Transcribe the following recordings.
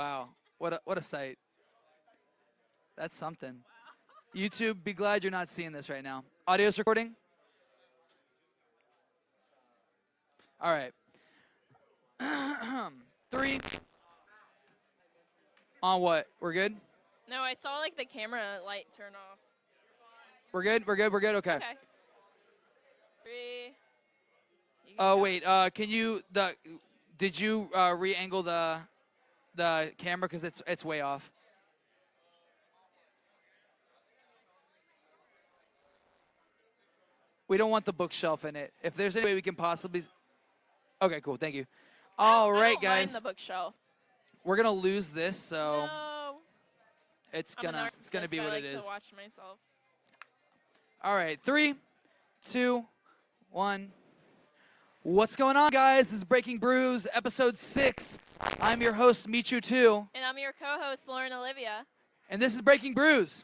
Wow. What a sight. That's something. YouTube, be glad you're not seeing this right now. Audio's recording? All right. 3. On what? We're good? No, I saw like the camera light turn off. We're good? We're good? We're good? Okay. Okay. 3. Oh, wait. Did you re-angle the camera? Because it's way off. We don't want the bookshelf in it. If there's any way we can possibly... Okay, cool. Thank you. All right, guys. Mind the bookshelf. We're going to lose this, so... No. It's gonna be what it is. To watch myself. All right, 3, 2, 1. What's going on, guys? This is Breaking Brews, episode 6. I'm your host, Michu2. And I'm your co-host, Lauren Olivia. And this is Breaking Brews.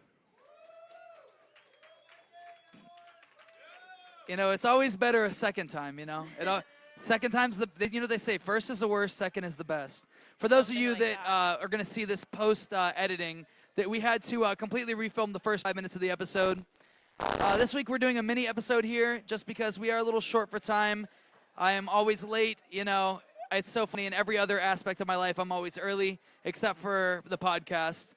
You know, it's always better a second time, you know. Second time's they say first is the worst, second is the best. For those of you that are going to see this post-editing, that we had to completely refilm the first 5 minutes of the episode. This week we're doing a mini episode here just because we are a little short for time. I am always late, you know. It's so funny. In every other aspect of my life, I'm always early, except for the podcast.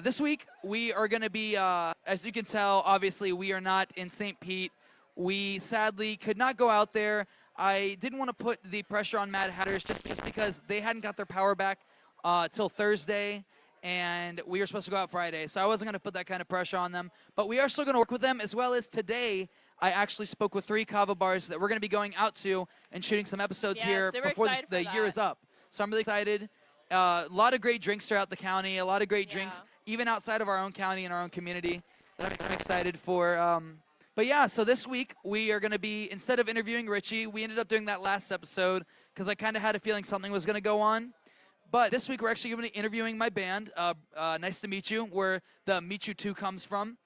This week, we are going to be, as you can tell, obviously, we are not in St. Pete. We sadly could not go out there. I didn't want to put the pressure on Mad Hatters just because they hadn't got their power back till Thursday, and we were supposed to go out Friday. So I wasn't going to put that kind of pressure on them. But we are still going to work with them, as well as today, I actually spoke with 3 kava bars that we're going to be going out to and shooting some episodes here before the year is up. So I'm really excited. A lot of great drinks throughout the county, a lot of great drinks, even outside of our own county and our own community that I'm excited for. But yeah, so this week we are going to be, instead of interviewing Richie, we ended up doing that last episode because I kind of had a feeling something was going to go on. But this week we're actually going to be interviewing my band, Nice to Meet You, where the Michu2 comes from.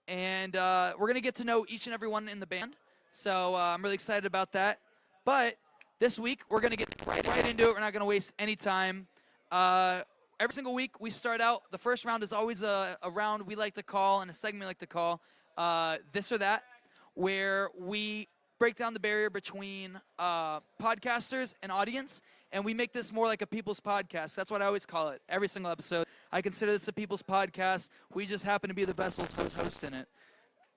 And we're going to get to know each and every one in the band. So I'm really excited about that. But this week we're going to get right into it. We're not going to waste any time. Every single week we start out, the first round is always a round we like to call, and a segment we like to call This or That, where we break down the barrier between podcasters and audience, and we make this more like a people's podcast. That's what I always call it, every single episode. I consider this a people's podcast. We just happen to be the vessels host in it.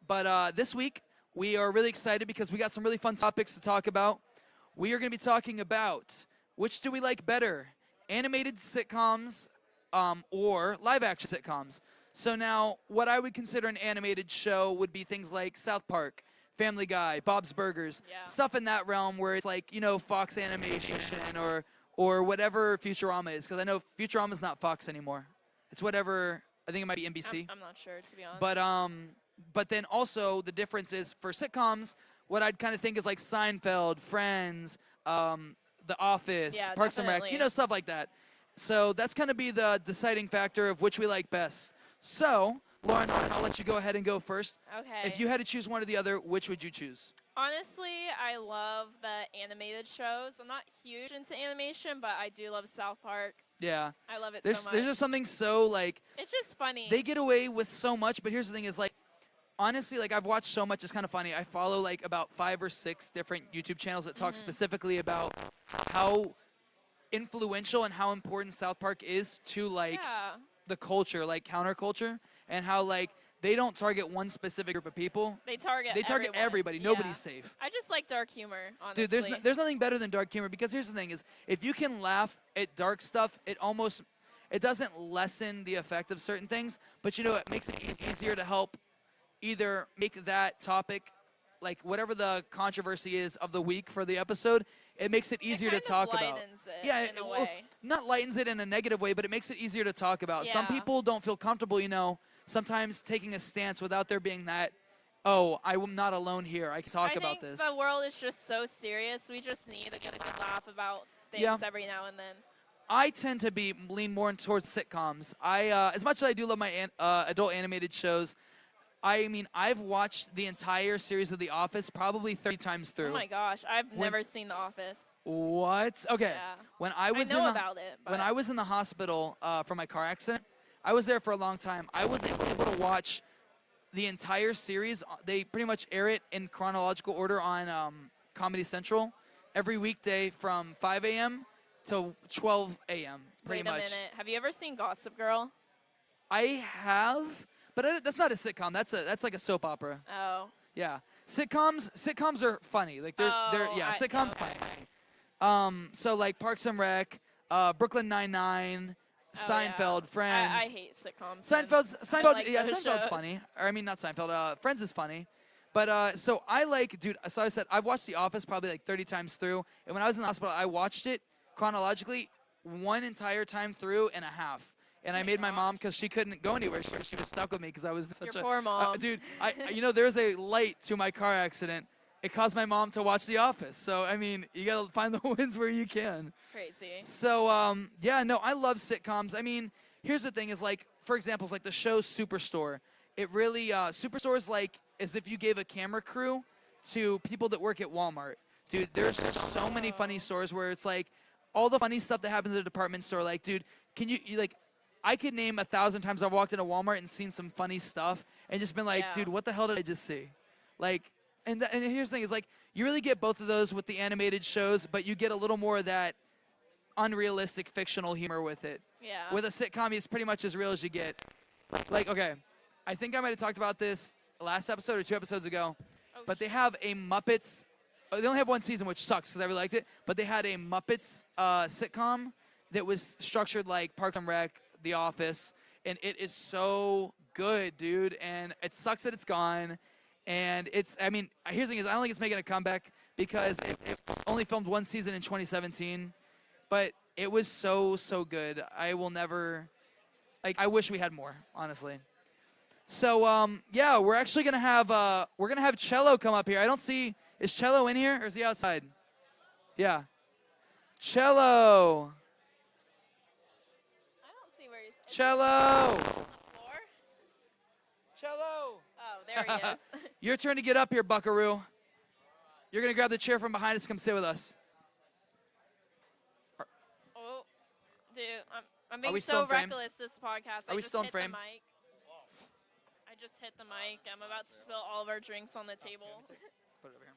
But this week, we are really excited because we got some really fun topics to talk about. We are going to be talking about which do we like better, animated sitcoms or live-action sitcoms. So now, what I would consider an animated show would be things like South Park, Family Guy, Bob's Burgers, stuff in that realm where it's like, you know, Fox Animation or whatever Futurama is, because I know Futurama's not Fox anymore. It's whatever, I think it might be NBC. I'm not sure, to be honest. But then also the difference is for sitcoms, what I'd kind of think is like Seinfeld, Friends, The Office, Parks and Rec, you know, stuff like that. So that's going to be the deciding factor of which we like best. So, Lauren, I'll let you go ahead and go first. Okay. If you had to choose one or the other, which would you choose? Honestly, I love the animated shows. I'm not huge into animation, but I do love South Park. Yeah. I love it so much. There's just something so, like... It's just funny. They get away with so much, but here's the thing is, like, honestly, like, I've watched so much, it's kind of funny. I follow, like, about 5 or 6 different YouTube channels that talk specifically about how influential and how important South Park is to, like, the culture, like, counterculture, and how, like, they don't target one specific group of people. They target everybody. Yeah. Nobody's safe. I just like dark humor, honestly. Dude, there's nothing better than dark humor, because here's the thing is, if you can laugh at dark stuff, it doesn't lessen the effect of certain things, but, you know, it makes it easier to help either make that topic, like whatever the controversy is of the week for the episode, it makes it easier to talk about. Yeah, in a way. Not lightens it in a negative way, but it makes it easier to talk about. Yeah. Some people don't feel comfortable, you know, sometimes taking a stance without there being that, oh, I'm not alone here. I can talk about this. I think the world is just so serious. We just need to get a good laugh about things every now and then. I tend to lean more towards sitcoms. As much as I do love my adult animated shows, I mean, I've watched the entire series of The Office probably 30 times through. Oh my gosh, I've never seen The Office. What? Okay. Yeah. When I was know in the, about it, when but- I was in the hospital for my car accident, I was there for a long time. I was able to watch the entire series. They pretty much air it in chronological order on Comedy Central every weekday from 5 a.m. to 12 a.m. Pretty Wait a much. minute. Have you ever seen Gossip Girl? I have, but that's not a sitcom. That's like a soap opera. Oh. Yeah, sitcoms are funny. Like they're Oh, yeah, I- sitcoms okay. funny. So like Parks and Rec, Brooklyn Nine-Nine, Oh, Seinfeld, yeah. Friends. I hate sitcoms. then. Seinfeld, like yeah, those Seinfeld's shows. funny. Or I mean, not Seinfeld. Friends is funny, but so I like, dude. So I said I've watched The Office probably like 30 times through, and when I was in the hospital, I watched it chronologically one entire time through and a half. And I made my mom because she couldn't go anywhere. She was stuck with me because I was such Your poor mom. dude. There's a light to my car accident. It caused my mom to watch The Office. So I mean, you gotta find the wins where you can. Crazy. So yeah, no, I love sitcoms. I mean, here's the thing: is like, for example, like the show Superstore. It really Superstore is like as if you gave a camera crew to people that work at Walmart. Dude, there's so many funny stores where it's like all the funny stuff that happens at a department store. Like, dude, can you like? I could name 1,000 times I've walked into Walmart and seen some funny stuff and just been like, Yeah. dude, what the hell did I just see? Like, and here's the thing is like, you really get both of those with the animated shows, but you get a little more of that unrealistic fictional humor with it. Yeah. With a sitcom, it's pretty much as real as you get. Like, okay, I think I might have talked about this last episode or 2 episodes ago, Oh, but they have a Muppets. They only have one season, which sucks because I really liked it. But they had a Muppets sitcom that was structured like Parks and Rec, The Office, and it is so good, dude. And it sucks that it's gone. And I mean, here's the thing is, I don't think it's making a comeback because it's only filmed one season in 2017. But it was so good. I will never, like, I wish we had more, honestly. So yeah, we're actually gonna have Cello come up here. I don't see, is Cello in here or is he outside? Yeah, Cello. I don't see where he's. Is he Cello. on the floor? Cello. Oh, there he is. Your turn to get up here, Buckaroo. You're going to grab the chair from behind us. Come sit with us. Oh, dude, I'm we being still so in frame? reckless this podcast. Are I we just still in hit frame? The mic. I just hit the mic. I'm about to spill all of our drinks on the table. Put it over here.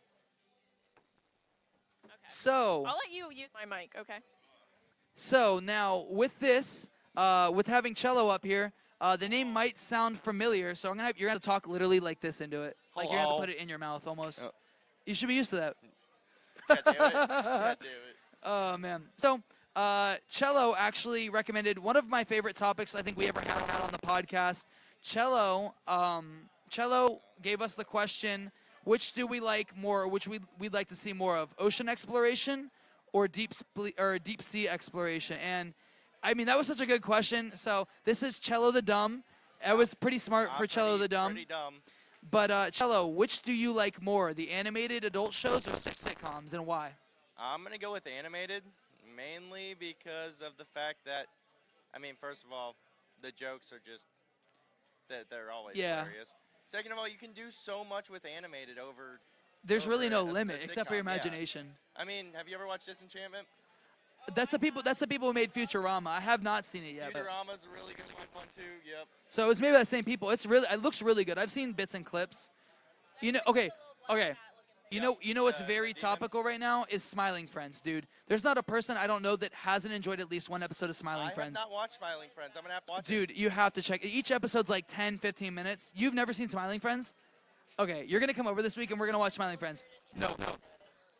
Okay. So, I'll let you use my mic, okay? so now with this, with having Cello up here, the name might sound familiar. So you're gonna talk literally like this into it, like you're gonna have to put it in your mouth almost. Oh. You should be used to that. God damn it. God damn it. Oh man. So Cello actually recommended one of my favorite topics I think we ever had on the podcast. Cello gave us the question: which do we like more? Or which we'd like to see more of? Ocean exploration or deep sea exploration? And I mean that was such a good question. So this is Cello the Dumb. That was pretty smart for Cello the Dumb. Pretty dumb. But Cello, which do you like more? The animated adult shows or sitcoms, and why? I'm going to go with animated, mainly because of the fact that, I mean, first of all, the jokes are just, they're always hilarious. Second of all, you can do so much with animated over. There's really no a limit except for your sitcom, yeah. imagination. I mean, have you ever watched Disenchantment? That's the people who made Futurama. I have not seen it yet. But, Futurama's a really good one too. Yep. so it's maybe the same people. It looks really good. I've seen bits and clips. You know, okay. You know what's very demon. topical right now is Smiling Friends, dude. There's not a person I don't know that hasn't enjoyed at least one episode of Smiling I have Friends. not watched Smiling Friends. I'm gonna have to watch it. Dude, you have to check. Each episode's like 10, 15 minutes. You've never seen Smiling Friends? Okay, you're gonna come over this week and we're gonna watch Smiling Friends. No.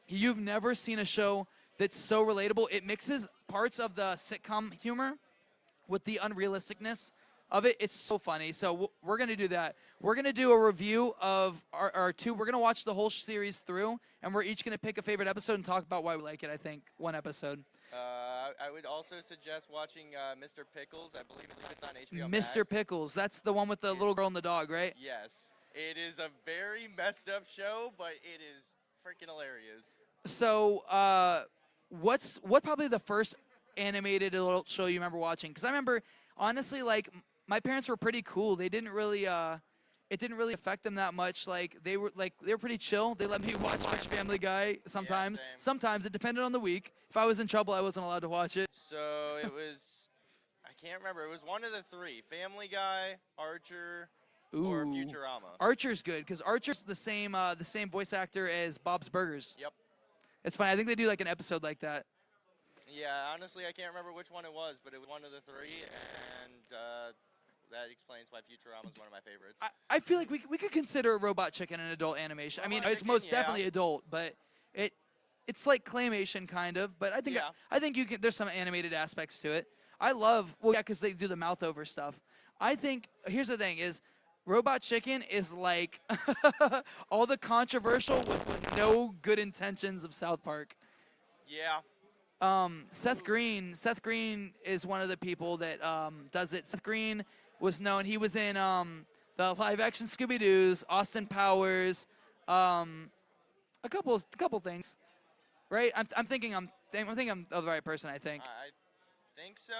You've never seen a show that's so relatable. It mixes parts of the sitcom humor with the unrealisticness of it. It's so funny. So we're going to do that. We're going to do a review of our two. We're going to watch the whole series through, and we're each going to pick a favorite episode and talk about why we like it, I think, one episode. I would also suggest watching Mr. Pickles. I believe it's on HBO Mr. Max. Pickles. That's the one with the little girl and the dog, right? Yes. It is a very messed up show, but it is freaking hilarious. So what's probably the first animated adult show you remember watching? Because I remember, honestly, like, my parents were pretty cool. They didn't really it didn't really affect them that much. Like they were pretty chill. They let me watch Family Guy sometimes. same. Sometimes it depended on the week. If I was in trouble, I wasn't allowed to watch it. So it was, I can't remember. It was one of the three: Family Guy, Archer, or Ooh. Futurama. Archer's good because Archer's the same voice actor as Bob's Burgers. Yep. It's funny. I think they do like an episode like that. Yeah, honestly, I can't remember which one it was, but it was one of the three, and that explains why Futurama is one of my favorites. I feel like we could consider Robot Chicken an adult animation. I mean, Robot it's Chicken, most yeah. definitely adult, but it's like claymation kind of. But Yeah. I think you can. There's some animated aspects to it. I love because they do the mouth over stuff. I think here's the thing is. Robot Chicken is like all the controversial with no good intentions of South Park. Yeah. Seth Green is one of the people that does it. Seth Green was known. He was in the live-action Scooby-Doo's, Austin Powers, a couple things, right? I'm thinking I'm the right person. I think. I think so.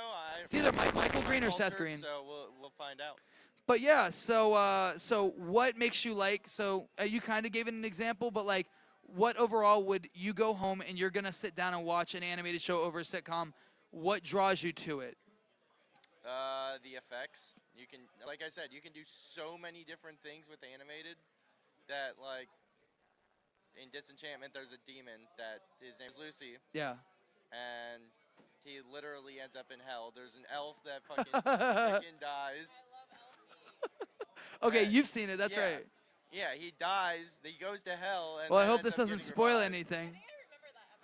It's either Michael Green or Seth Green. So we'll find out. But yeah, so what makes you like? So you kind of gave it an example, but like, what overall would you go home and you're gonna sit down and watch an animated show over a sitcom? What draws you to it? The effects. You can, like I said, you can do so many different things with animated that, like, in Disenchantment, there's a demon that his name's Lucy, Yeah. and he literally ends up in hell. There's an elf that fucking freaking dies. Okay, Uh, you've seen it. That's yeah. right. Yeah, he dies. He goes to hell. And Well, I then hope ends this up doesn't getting spoil revived. anything.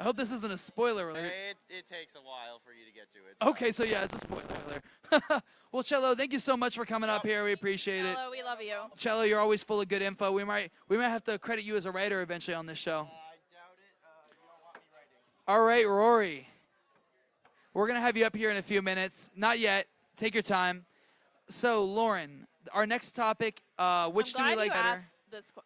I hope this isn't a spoiler alert. It takes a while for you to get to it. So. Okay, so yeah, it's a spoiler alert. Well, Cello, thank you so much for coming up here. We appreciate it. Hello, we love you. Cello, you're always full of good info. We might have to credit you as a writer eventually on this show. I doubt it. You don't want me writing. All right, Rory. We're going to have you up here in a few minutes. Not yet. Take your time. So, Lauren, our next topic, which do we like better?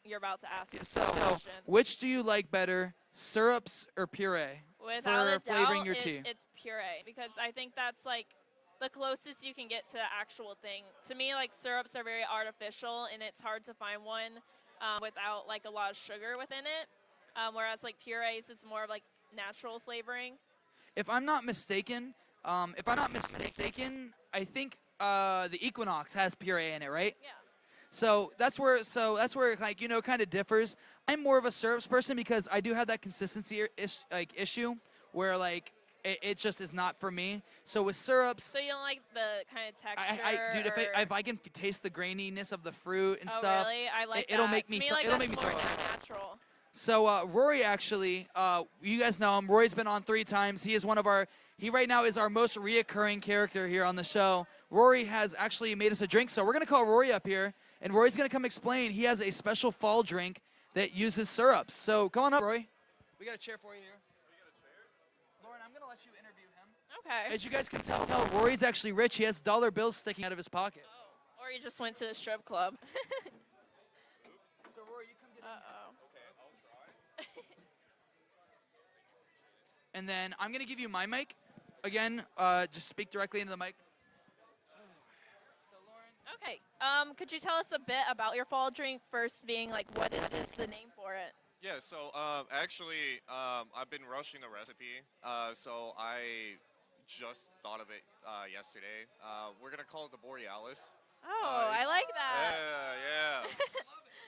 You're about to ask this So, question. which do you like better, syrups or puree Without a for flavoring doubt, your tea? it's puree because I think that's like the closest you can get to the actual thing. To me, like syrups are very artificial, and it's hard to find one without like a lot of sugar within it. Whereas like purees, it's more of like natural flavoring. If I'm not mistaken, I think the Equinox has puree in it, right? Yeah. So that's where it, like, you know, kind of differs. I'm more of a syrups person because I do have that consistency issue where like it just is not for me. So with syrups, So you don't like the kind of texture? dude, or... if I can taste the graininess of the fruit and Oh, stuff, really? I like it'll that. make To me me, th- like, it'll that's make me more throw up. natural. So Rory actually, you guys know him. Rory's been on 3 times. He is he right now is our most reoccurring character here on the show. Rory has actually made us a drink, so we're gonna call Rory up here, and Rory's gonna come explain. He has a special fall drink that uses syrups. So come on up, Rory. We got a chair for you here. Lauren, I'm gonna let you interview him. Okay. As you guys can tell, Rory's actually rich. He has dollar bills sticking out of his pocket. Oh, or you just went to the strip club. So Rory, you come get Uh-oh. And then I'm gonna give you my mic. Again, just speak directly into the mic. So Lauren. Okay. Could you tell us a bit about your fall drink? First, being like, what is the name for it? Yeah, so actually, I've been rushing the recipe, so I just thought of it yesterday. We're gonna call it the Borealis. Oh, I like that. Yeah.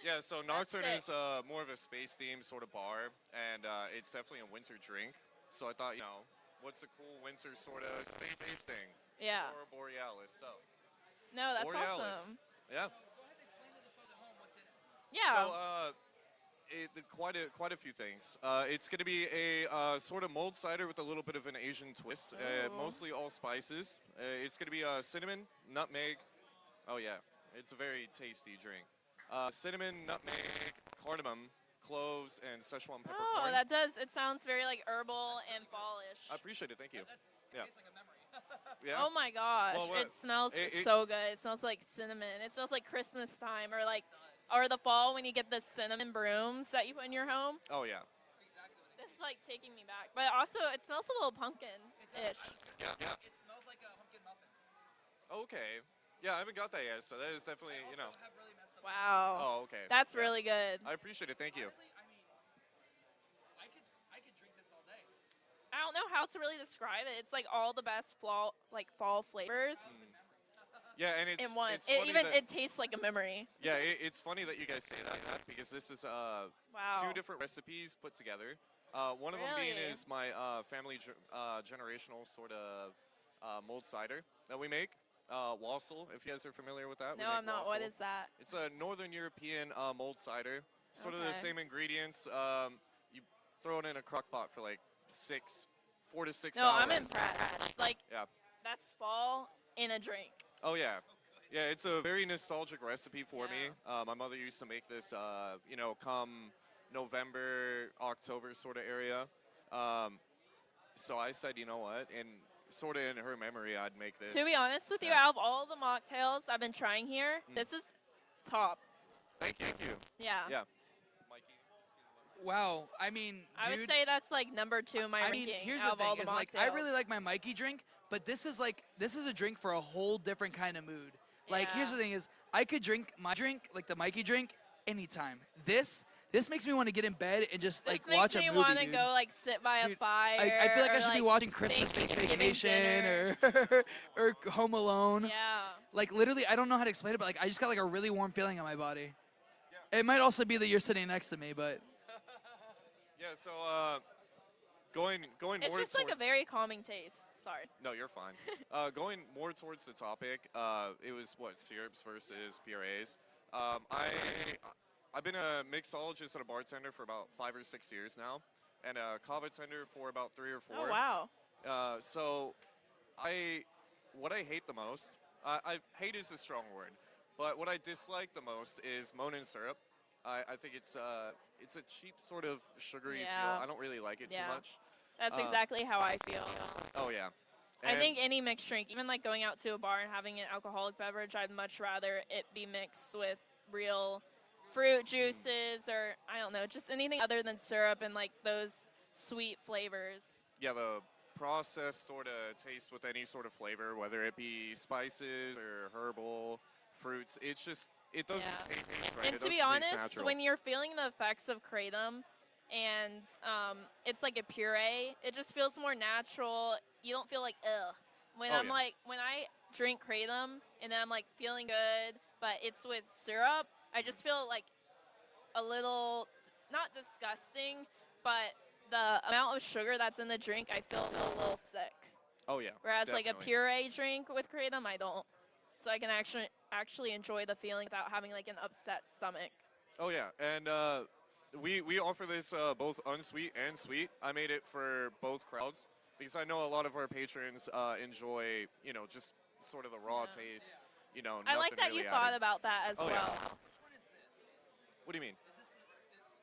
Yeah, so Nocturne sick. is more of a space-themed sort of bar, and it's definitely a winter drink. So I thought, what's a cool winter sort of space thing? Yeah. Or Borealis, so. No, that's Borealis. awesome. Yeah. Yeah. So, quite a few things. It's going to be a sort of mulled cider with a little bit of an Asian twist, Ooh. mostly all spices. It's going to be cinnamon, nutmeg. Oh yeah, it's a very tasty drink. Cinnamon, nutmeg, cardamom, cloves, and Szechuan peppercorn. Oh, that does. It sounds very like herbal and fallish. I appreciate it. Thank you. Yeah. Tastes like a memory. Yeah. Oh my gosh, Well, what- it smells it- so good. It smells like cinnamon. It smells like Christmas time or like, or the fall when you get the cinnamon brooms that you put in your home. Oh yeah. This is like taking me back. But also, it smells a little pumpkin-ish. Yeah. Yeah. It smells like a pumpkin muffin. Okay. Yeah, I haven't got that yet, so that is definitely, I also have really messed up Wow. Oh, okay. That's Yeah. really good. I appreciate it. Thank you. Honestly, I mean, I could drink this all day. I don't know how to really describe it. It's like all the best fall flavors Yeah, and it's in one. it's funny that, It tastes like a memory. yeah, it's funny that you guys say that because this is Wow. 2 different recipes put together. One of them being Really? is my family generational sort of mulled cider that we make. Wassail, if you guys are familiar with that. we No, make I'm not. What wassail. is that? It's a Northern European mulled cider. Sort of the Okay. same ingredients. You throw it in a crock pot for like 4 to 6 No, hours. I'm impressed. Like, Yeah. that's fall in a drink. Oh yeah, yeah. It's a very nostalgic recipe for me. Yeah. My mother used to make this, come November, October sort of area. So I said, you know what, and sort of in her memory, I'd make this. To be honest with you, Yeah. out of all the mocktails I've been trying here, this is top. Thank you. Yeah. Yeah. Mikey. Wow. I mean, I dude, would say that's like number 2 in my I ranking mean, here's out the of all thing: the is like I really mocktails. like my Mikey drink, but this is a drink for a whole different kind of mood. Like, here's Yeah. the thing: is I could drink my drink, like the Mikey drink, anytime. This makes me want to get in bed and just This like makes watch a me movie, want to dude. go like sit by a Dude, fire. I feel like I or, should be watching Christmas Thanksgiving Vacation dinner. or Home Alone. Yeah. Like literally, I don't know how to explain it, but like I just got like a really warm feeling in my body. It might also be that you're sitting next to me, but Yeah. So going It's more just like a towards- very calming taste. Sorry. No, you're fine. Going more towards the topic, it was what, syrups versus purees. I've been a mixologist and a bartender for about 5 or 6 years now, and a cava tender for about 3 or 4. Oh wow. So what I hate the most, I hate is a strong word, but what I dislike the most is Monin syrup. I think it's a cheap sort of sugary Yeah. feel. I don't really like it Yeah. too much. That's exactly how I feel. Oh yeah. I And- think any mixed drink, even like going out to a bar and having an alcoholic beverage, I'd much rather it be mixed with real fruit juices or I don't know, just anything other than syrup and like those sweet flavors. yeah, the processed sort of taste with any sort of flavor, whether it be spices or herbal fruits, it doesn't Yeah. taste right. And it to be doesn't taste honest, natural. when you're feeling the effects of kratom and it's like a puree, it just feels more natural. You don't feel like ugh. When Oh, yeah. when I drink kratom and then I'm like feeling good, but it's with syrup, I just feel like a little not disgusting, but the amount of sugar that's in the drink, I feel a little sick. Oh yeah. Whereas like a definitely. puree drink with kratom, I don't. So I can actually enjoy the feeling without having like an upset stomach. Oh yeah, and we offer this both unsweet and sweet. I made it for both crowds because I know a lot of our patrons enjoy, just sort of the raw Yeah. taste. I like nothing that really you thought added. about that as Oh, well. yeah. which one is this? What do you mean?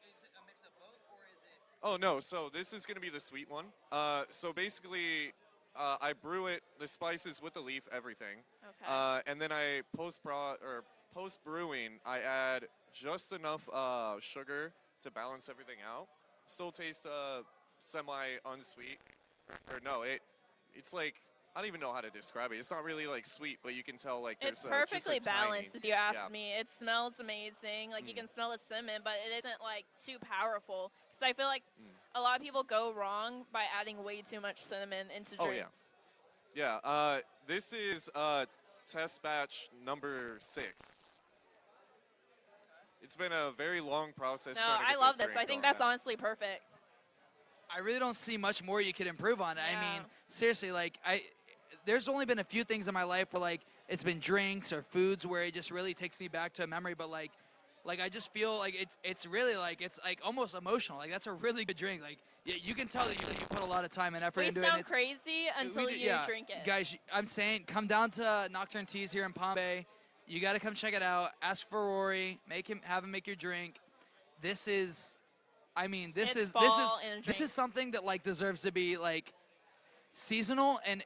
Is it a mix of both, or is it? Oh no, so this is gonna be the sweet one. So basically, I brew it, the spices with the leaf, everything, Okay. and then I post brewing, I add just enough sugar to balance everything out. Still taste semi unsweet, or no, it's like I don't even know how to describe it. It's not really like sweet, but you can tell like there's It's just a perfectly balanced, tiny, if you ask yeah. me. It smells amazing. Like, you Mm. can smell the cinnamon, but it isn't, like, too powerful. Because I feel like Mm. a lot of people go wrong by adding way too much cinnamon into Oh, yeah. drinks. Yeah, this is test batch number 6. It's been a very long process. No, trying to I get love this this. drink I think going, that's yeah. honestly perfect. I really don't see much more you could improve on. I Yeah. mean, seriously, like there's only been a few things in my life where like it's been drinks or foods where it just really takes me back to a memory. But like I just feel like it's really like it's like almost emotional. Like that's a really good drink. Like you can tell that you put a lot of time and effort We into it. sound and crazy until we do- you drink it. Guys, I'm saying come down to Nocturne Teas here in Palm Bay. You got to come check it out. Ask for Rory. Have him make your drink. This is, I mean, It's fall in a this drink. is something that like deserves to be like seasonal in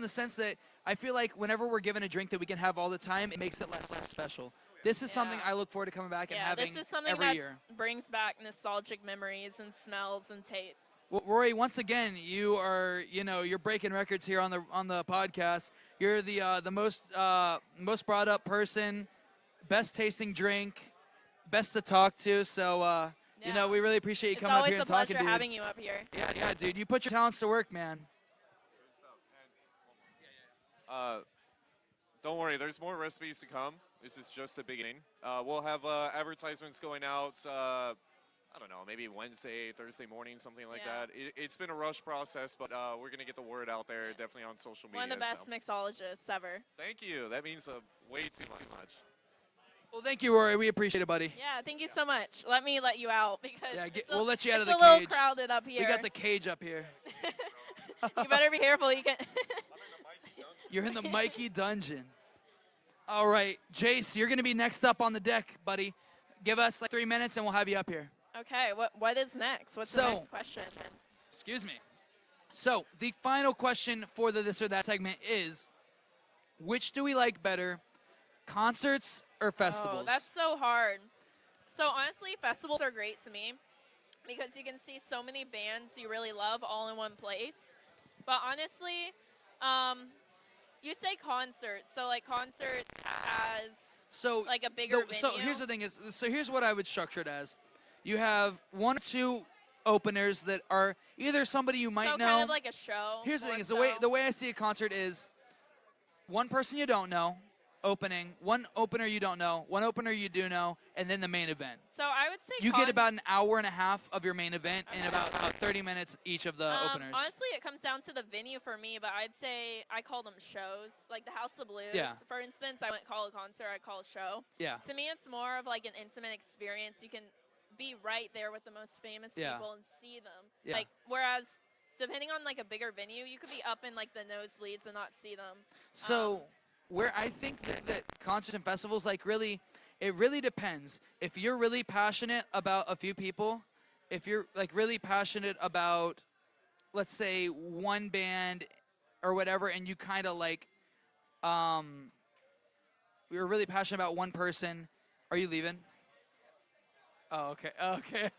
the sense that I feel like whenever we're given a drink that we can have all the time, it makes it less special. This is something Yeah. I look forward to coming back and Yeah, having this is something every that year. brings back nostalgic memories and smells and tastes. Well, Rory, once again, you are, you're breaking records here on the podcast. You're the most brought up person best tasting drink, best to talk to. So, you know, we really appreciate you coming up here and talking, It's always a pleasure dude. having you up here. Yeah, dude. You put your talents to work, man. Don't worry, there's more recipes to come. This is just the beginning. We'll have advertisements going out, I don't know, maybe Wednesday, Thursday morning, something like that. It's been a rush process, but we're going to get the word out there definitely on social media. One of the best mixologists ever. Thank you. That means way too much. Well, thank you, Rory. We appreciate it, buddy. Yeah, thank you so much. Let me let you out because we'll let you out of the cage. It's a little cage. crowded up here. We got the cage up here. You better be careful. You can. You're in the Mikey dungeon. All right, Jace, you're going to be next up on the deck, buddy. Give us like 3 minutes and we'll have you up here. Okay, what is next? What's the next question? Excuse me. So the final question for the this or that segment is, which do we like better, concerts or festivals? Oh, that's so hard. So honestly, festivals are great to me because you can see so many bands you really love all in one place. But honestly, you say concerts, so like concerts as like a bigger venue. So here's the thing here's what I would structure it as. You have 1 or 2 openers that are either somebody you might know. Kind of like a show. Here's the thing: is the way I see a concert is one person you don't know opening, one opener you don't know, one opener you do know, and then the main event. So I would say you get about an hour and a half of your main event and about 30 minutes each of the openers. Honestly, it comes down to the venue for me, but I'd say I call them shows. Like the House of Blues, for instance, I wouldn't call a concert, I call a show. Yeah. To me, it's more of like an intimate experience. You can be right there with the most famous people and see them. Yeah. Like whereas depending on like a bigger venue, you could be up in like the nosebleeds and not see them. So where I think that concerts and festivals, like it really depends. If you're really passionate about a few people, if you're like really passionate about, let's say, one band or whatever, and you kind of like, you're really passionate about one person. Are you leaving? Oh, okay.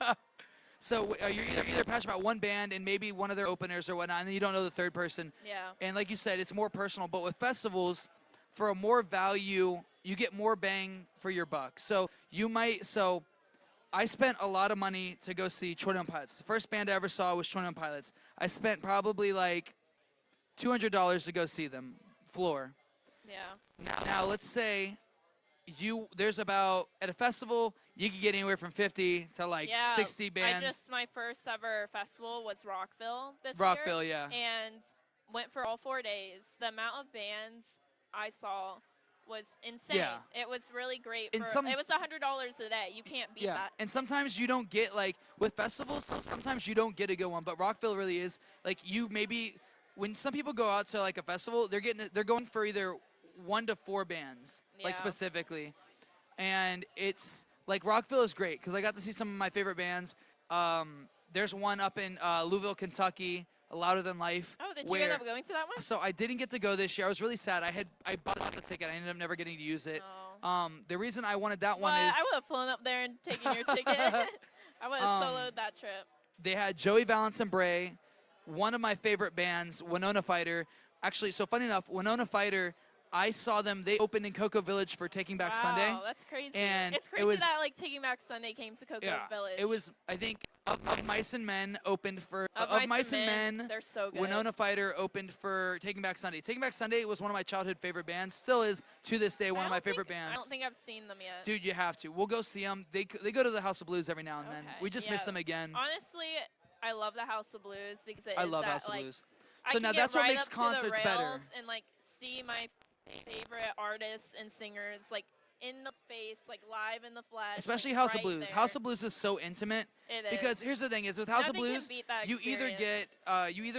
So you're either passionate about one band and maybe one of their openers or whatnot, and then you don't know the third person. Yeah. And like you said, it's more personal. But with festivals, for a more value, you get more bang for your buck. So I spent a lot of money to go see 21 Pilots. The first band I ever saw was 21 Pilots. I spent probably like $200 to go see them, floor. Yeah. Now let's say there's about, at a festival, you could get anywhere from 50 to like 60 bands. My first ever festival was Rockville this year. Yeah. And went for all 4 days. The amount of bands I saw was insane. Yeah. It was really great. It was $100 a day. You can't beat that. And sometimes you don't get, like, with festivals, sometimes you don't get a good one. But Rockville really is, like, when some people go out to, like, a festival, they're going for either 1 to 4 bands, like, specifically. And it's, like, Rockville is great because I got to see some of my favorite bands. There's one up in Louisville, Kentucky, Louder Than Life. Oh, did you end up going to that one? So I didn't get to go this year. I was really sad. I bought the ticket. I ended up never getting to use it. Oh. The reason I wanted that one is I would have flown up there and taken your ticket. I would have soloed that trip. They had Joey Valance and Bray, one of my favorite bands, Winona Fighter. Actually, so funny enough, Winona Fighter, I saw them. They opened in Cocoa Village for Taking Back Sunday. Wow, that's crazy. And it's crazy that like Taking Back Sunday came to Cocoa Village. It was, I think, of Mice and Men opened for Of Mice and Men. They're so good. Winona Fighter opened for Taking Back Sunday. Taking Back Sunday was one of my childhood favorite bands. Still is to this day one of my favorite bands. I don't think I've seen them yet. Dude, you have to. We'll go see them. They go to the House of Blues every now and then. We just miss them again. Honestly, I love the House of Blues because I love House of like, Blues. I So now can that's get what right makes up to concerts the better. rails and like see my favorite artists and singers like in the face, like live in the flesh. Especially like, House right of Blues. there. House of Blues is so intimate. It Because is. here's the thing: is with House of Nothing can Blues, beat that you either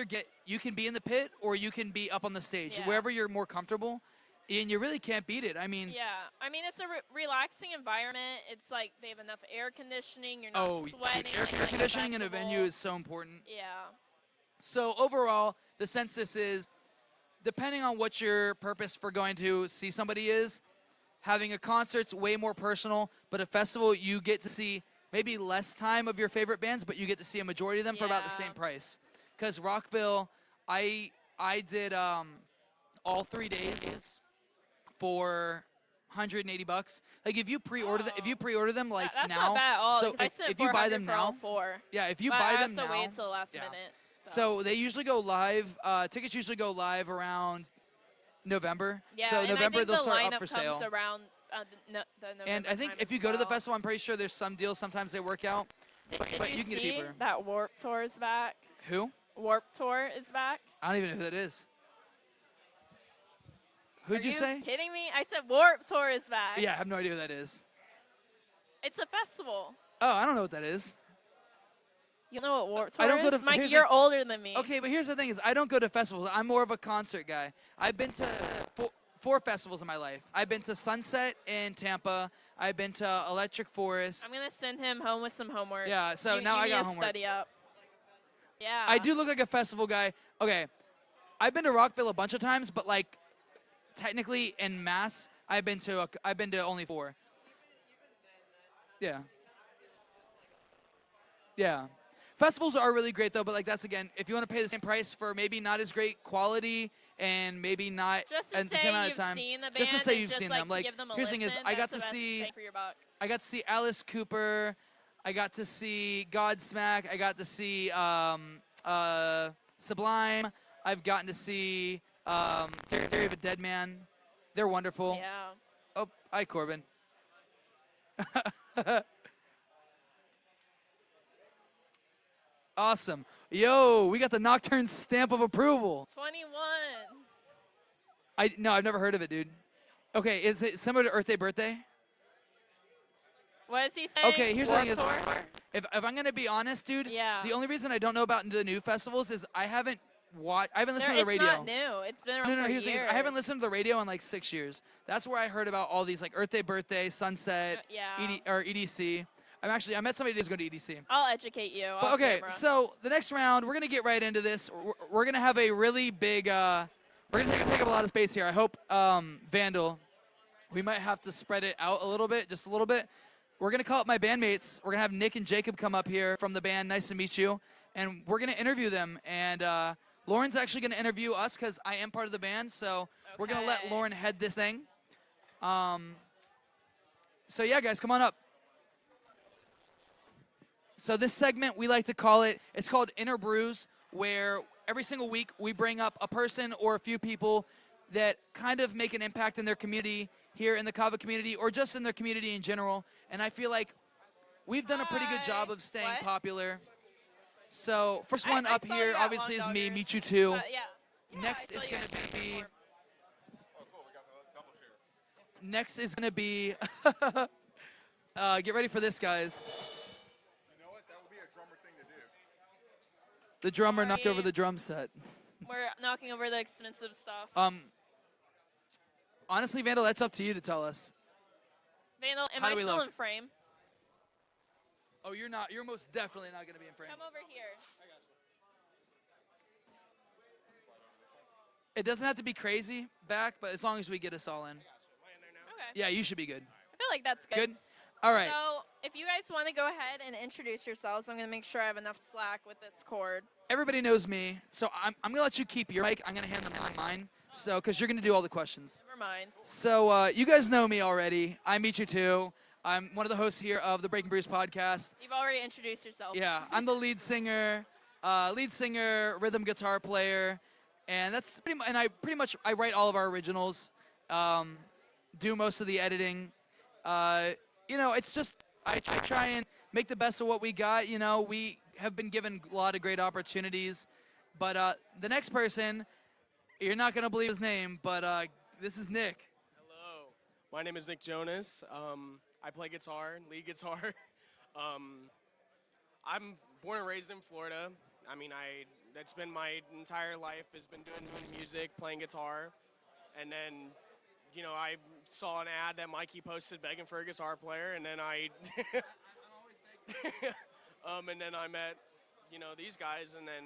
get you can be in the pit or you can be up on the stage, wherever you're more comfortable, and you really can't beat it. I mean, it's a relaxing environment. It's like they have enough air conditioning. You're not sweating. Air like conditioning in a venue is so important. Yeah. So overall, the census is, depending on what your purpose for going to see somebody is, having a concert's way more personal, but a festival you get to see maybe less time of your favorite bands, but you get to see a majority of them for about the same price. Because Rockville, I did all 3 days for $180. Like if you pre-order them like that's now, not bad at all. so because I sent if you buy them $400 for all now, 4. yeah, if you But buy I them also now, wait till the last yeah. minute. So they usually go live. Tickets usually go live around November. Yeah, so and November I think they'll the start lineup up for sale. comes around the November And I think time if you as go to the well. festival, I'm pretty sure there's some deals. Sometimes they work out, but you can get see cheaper. that Warp Tour is back? Who? Warp Tour is back. I don't even know who that is. Who'd Are you say? Kidding me? I said Warp Tour is back. Yeah, I have no idea who that is. It's a festival. Oh, I don't know what that is. You know what Warp Tour I don't go is? to- Mikey, here's you're the- older than me. Okay, but here's the thing: is I don't go to festivals. I'm more of a concert guy. I've been to four festivals in my life. I've been to Sunset in Tampa. I've been to Electric Forest. I'm gonna send him home with some homework. Yeah, so you, now you I need got to homework. Study up. Yeah. I do look like a festival guy. Okay, I've been to Rockville a bunch of times, but like technically in mass, I've been to only 4. Yeah. Yeah. Festivals are really great though, but like that's again, if you want to pay the same price for maybe not as great quality and maybe not Just to at the say same amount you've of time, seen the band just to say and you've just seen like them. to Like give them a here's the thing is, listen, I got that's to the best see bang for your buck. I got to see Alice Cooper. I got to see Godsmack. I got to see Sublime. I've gotten to see Theory of a Dead Man. They're wonderful. Yeah. Oh, hi, Corbin. Awesome. Yo, we got the Nocturne stamp of approval. 21. No, I've never heard of it, dude. Okay, is it similar to Earth Day Birthday? What is he saying? Okay, here's the Warped thing is, Tour? if I'm gonna be honest, dude, Yeah. the only reason I don't know about the new festivals is I haven't listened to the It's radio. not new. It's been around No, for here's the thing is, years. I haven't listened to the radio in like 6 years. That's where I heard about all these like Earth Day Birthday, Sunset, yeah. EDC. I met somebody who's going to EDC. I'll educate you. But off okay, camera. so the next round, we're gonna get right into this. We're gonna have a really big. We're gonna take up a lot of space here. I hope Vandal. We might have to spread it out a little bit, just a little bit. We're gonna call up my bandmates. We're gonna have Nick and Jacob come up here from the band. Nice to meet you. And we're gonna interview them. And Lauren's actually gonna interview us because I am part of the band. So we're gonna let Okay. Lauren head this thing. So yeah, guys, come on up. So this segment, we like to call it, it's called Inner Brews, where every single week we bring up a person or a few people that kind of make an impact in their community here in the Kava community or just in their community in general. And I feel like we've done a pretty good job of staying What? popular. So first one I up saw here you at obviously is Long me, Doggers. Meet You Too. Yeah. Next I saw is you going at to be, Transform. next is going to be, get ready for this, guys. You know what? That would be a drummer thing to do. The drummer knocked Sorry. over the drum set. We're knocking over the expensive stuff. Honestly, Vandal, that's up to you to tell us. Vandal, am how I do we still look? in frame? Oh, you're not. You're most definitely not going to be in frame. Come over here. It doesn't have to be crazy back, but as long as we get us all in. Okay. Yeah, you should be good. I feel like that's good. Good? All right. So, if you guys want to go ahead and introduce yourselves, I'm going to make sure I have enough slack with this cord. Everybody knows me, so I'm going to let you keep your mic. I'm going to hand them mine, so because you're going to do all the questions. Never mind. So you guys know me already. I Meet You Too. I'm one of the hosts here of the Breaking Brews podcast. You've already introduced yourself. Yeah, I'm the lead singer, rhythm guitar player, and that's pretty much. And I write all of our originals, do most of the editing. It's just I try and make the best of what we got. You know, we have been given a lot of great opportunities, but the next person, you're not gonna believe his name, but this is Nick. Hello, my name is Nick Jonas. I play guitar, lead guitar. I'm born and raised in Florida. I mean, that's been my entire life, has been doing music, playing guitar. And then, I saw an ad that Mikey posted begging for a guitar player, and then and then I met, these guys, and then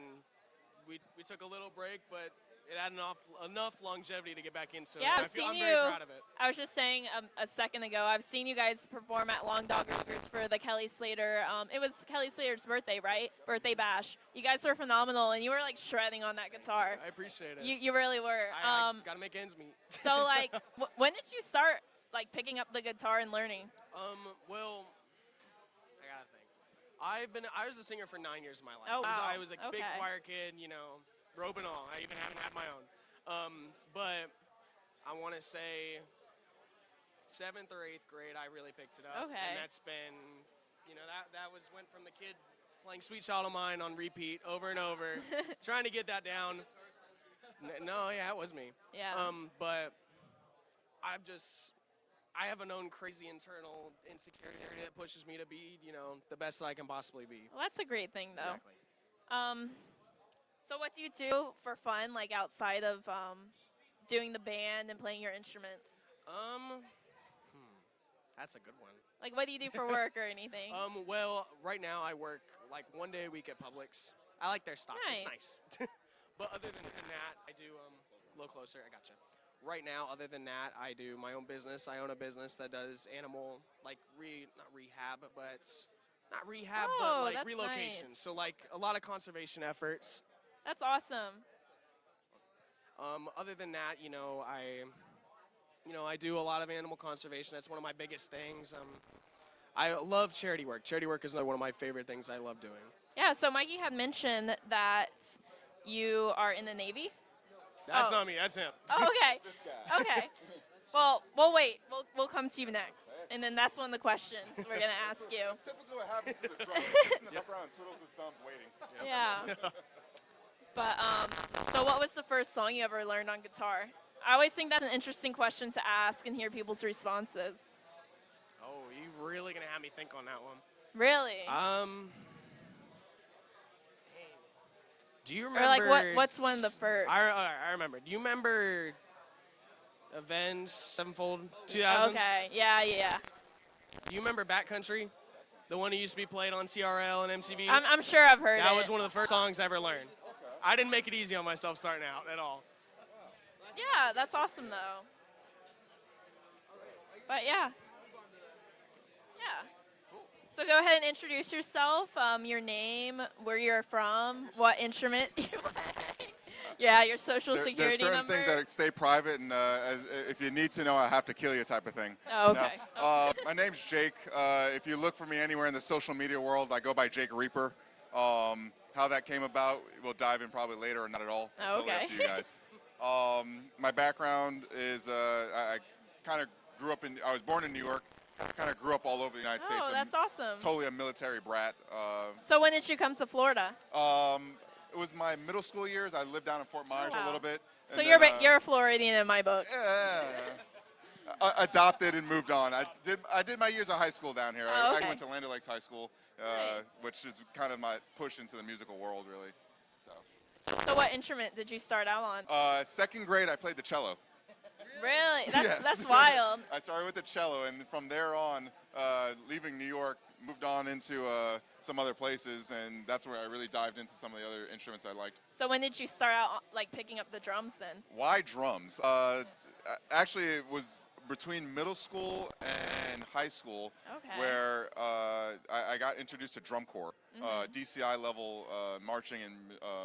we took a little break, but it had enough longevity to get back into Yeah, it. I've I'm seen very you. proud of it. I was just saying a second ago, I've seen you guys perform at Long Doggers for the Kelly Slater. It was Kelly Slater's birthday, right? Birthday bash. You guys were phenomenal, and you were like shredding on that guitar. I appreciate it. You really were. I gotta make ends meet. So like, when did you start like picking up the guitar and learning? Well, I gotta think. I was a singer for 9 years of my life. Oh, wow. I was a big Okay. choir kid, rope and all. I even haven't had my own. But I want to say 7th or 8th grade, I really picked it up. Okay. And that's been, that went from the kid playing Sweet Child of Mine on repeat over and over, trying to get that down. No, yeah, it was me. Yeah. But I have an own crazy internal insecurity that pushes me to be, the best that I can possibly be. Well, that's a great thing, though. Exactly. So what do you do for fun, like outside of doing the band and playing your instruments? That's a good one. Like, what do you do for work or anything? Well, right now I work like 1 day a week at Publix. I like their stock. Nice. It's nice. But other than that, I do a little closer. I gotcha. Right now, other than that, I do my own business. I own a business that does animal, like not rehab, but not rehab, Oh, but like that's relocation. nice. So like a lot of conservation efforts. That's awesome. Other than that, I do a lot of animal conservation. That's one of my biggest things. I love charity work. Charity work is another one of my favorite things I love doing. Yeah, so Mikey had mentioned that you are in the Navy. That's Oh. not me. That's him. Oh, okay. This guy. Okay. Well, we'll wait. We'll come to you next. And then that's one of the questions we're going to ask you. Typically what happens to the drummer. He sits in the background, twiddles his thumbs, waiting. Yeah. But, so what was the first song you ever learned on guitar? I always think that's an interesting question to ask and hear people's responses. Oh, you really gonna have me think on that one? Really? Do you remember? Or like what's one of the first? I remember. Do you remember Avenged Sevenfold 2000s? Okay. Yeah. Do you remember Backcountry? The one who used to be played on CRL and MTV? I'm sure I've heard That it. was one of the first songs I ever learned. I didn't make it easy on myself starting out at all. Yeah, that's awesome though. But yeah. So go ahead and introduce yourself, your name, where you're from, what instrument you play. Yeah, your social security There's certain number. things that stay private, and if you need to know, I have to kill you type of thing. Oh, okay. No. My name's Jake. If you look for me anywhere in the social media world, I go by Jake Reaper. How that came about, we'll dive in probably later or not at all. It's totally up to you guys. My background is I kind of grew up I was born in New York. Kind of grew up all over the United States. Oh, that's awesome. Totally a military brat. So when did you come to Florida? It was my middle school years. I lived down in Fort Myers Wow. a little bit. So and you're a Floridian in my book. Yeah. Adopted and moved on. I did my years of high school down here. Oh, okay. I went to Land O'Lakes High School, Nice. which is kind of my push into the musical world, really. So what instrument did you start out on? Second grade, I played the cello. Really? Yes. That's wild. I started with the cello, and from there on, leaving New York, moved on into some other places, and that's where I really dived into some of the other instruments I liked. So when did you start out like picking up the drums then? Why drums? Actually, it was between middle school and high school, Okay. where I got introduced to drum corps, DCI level marching and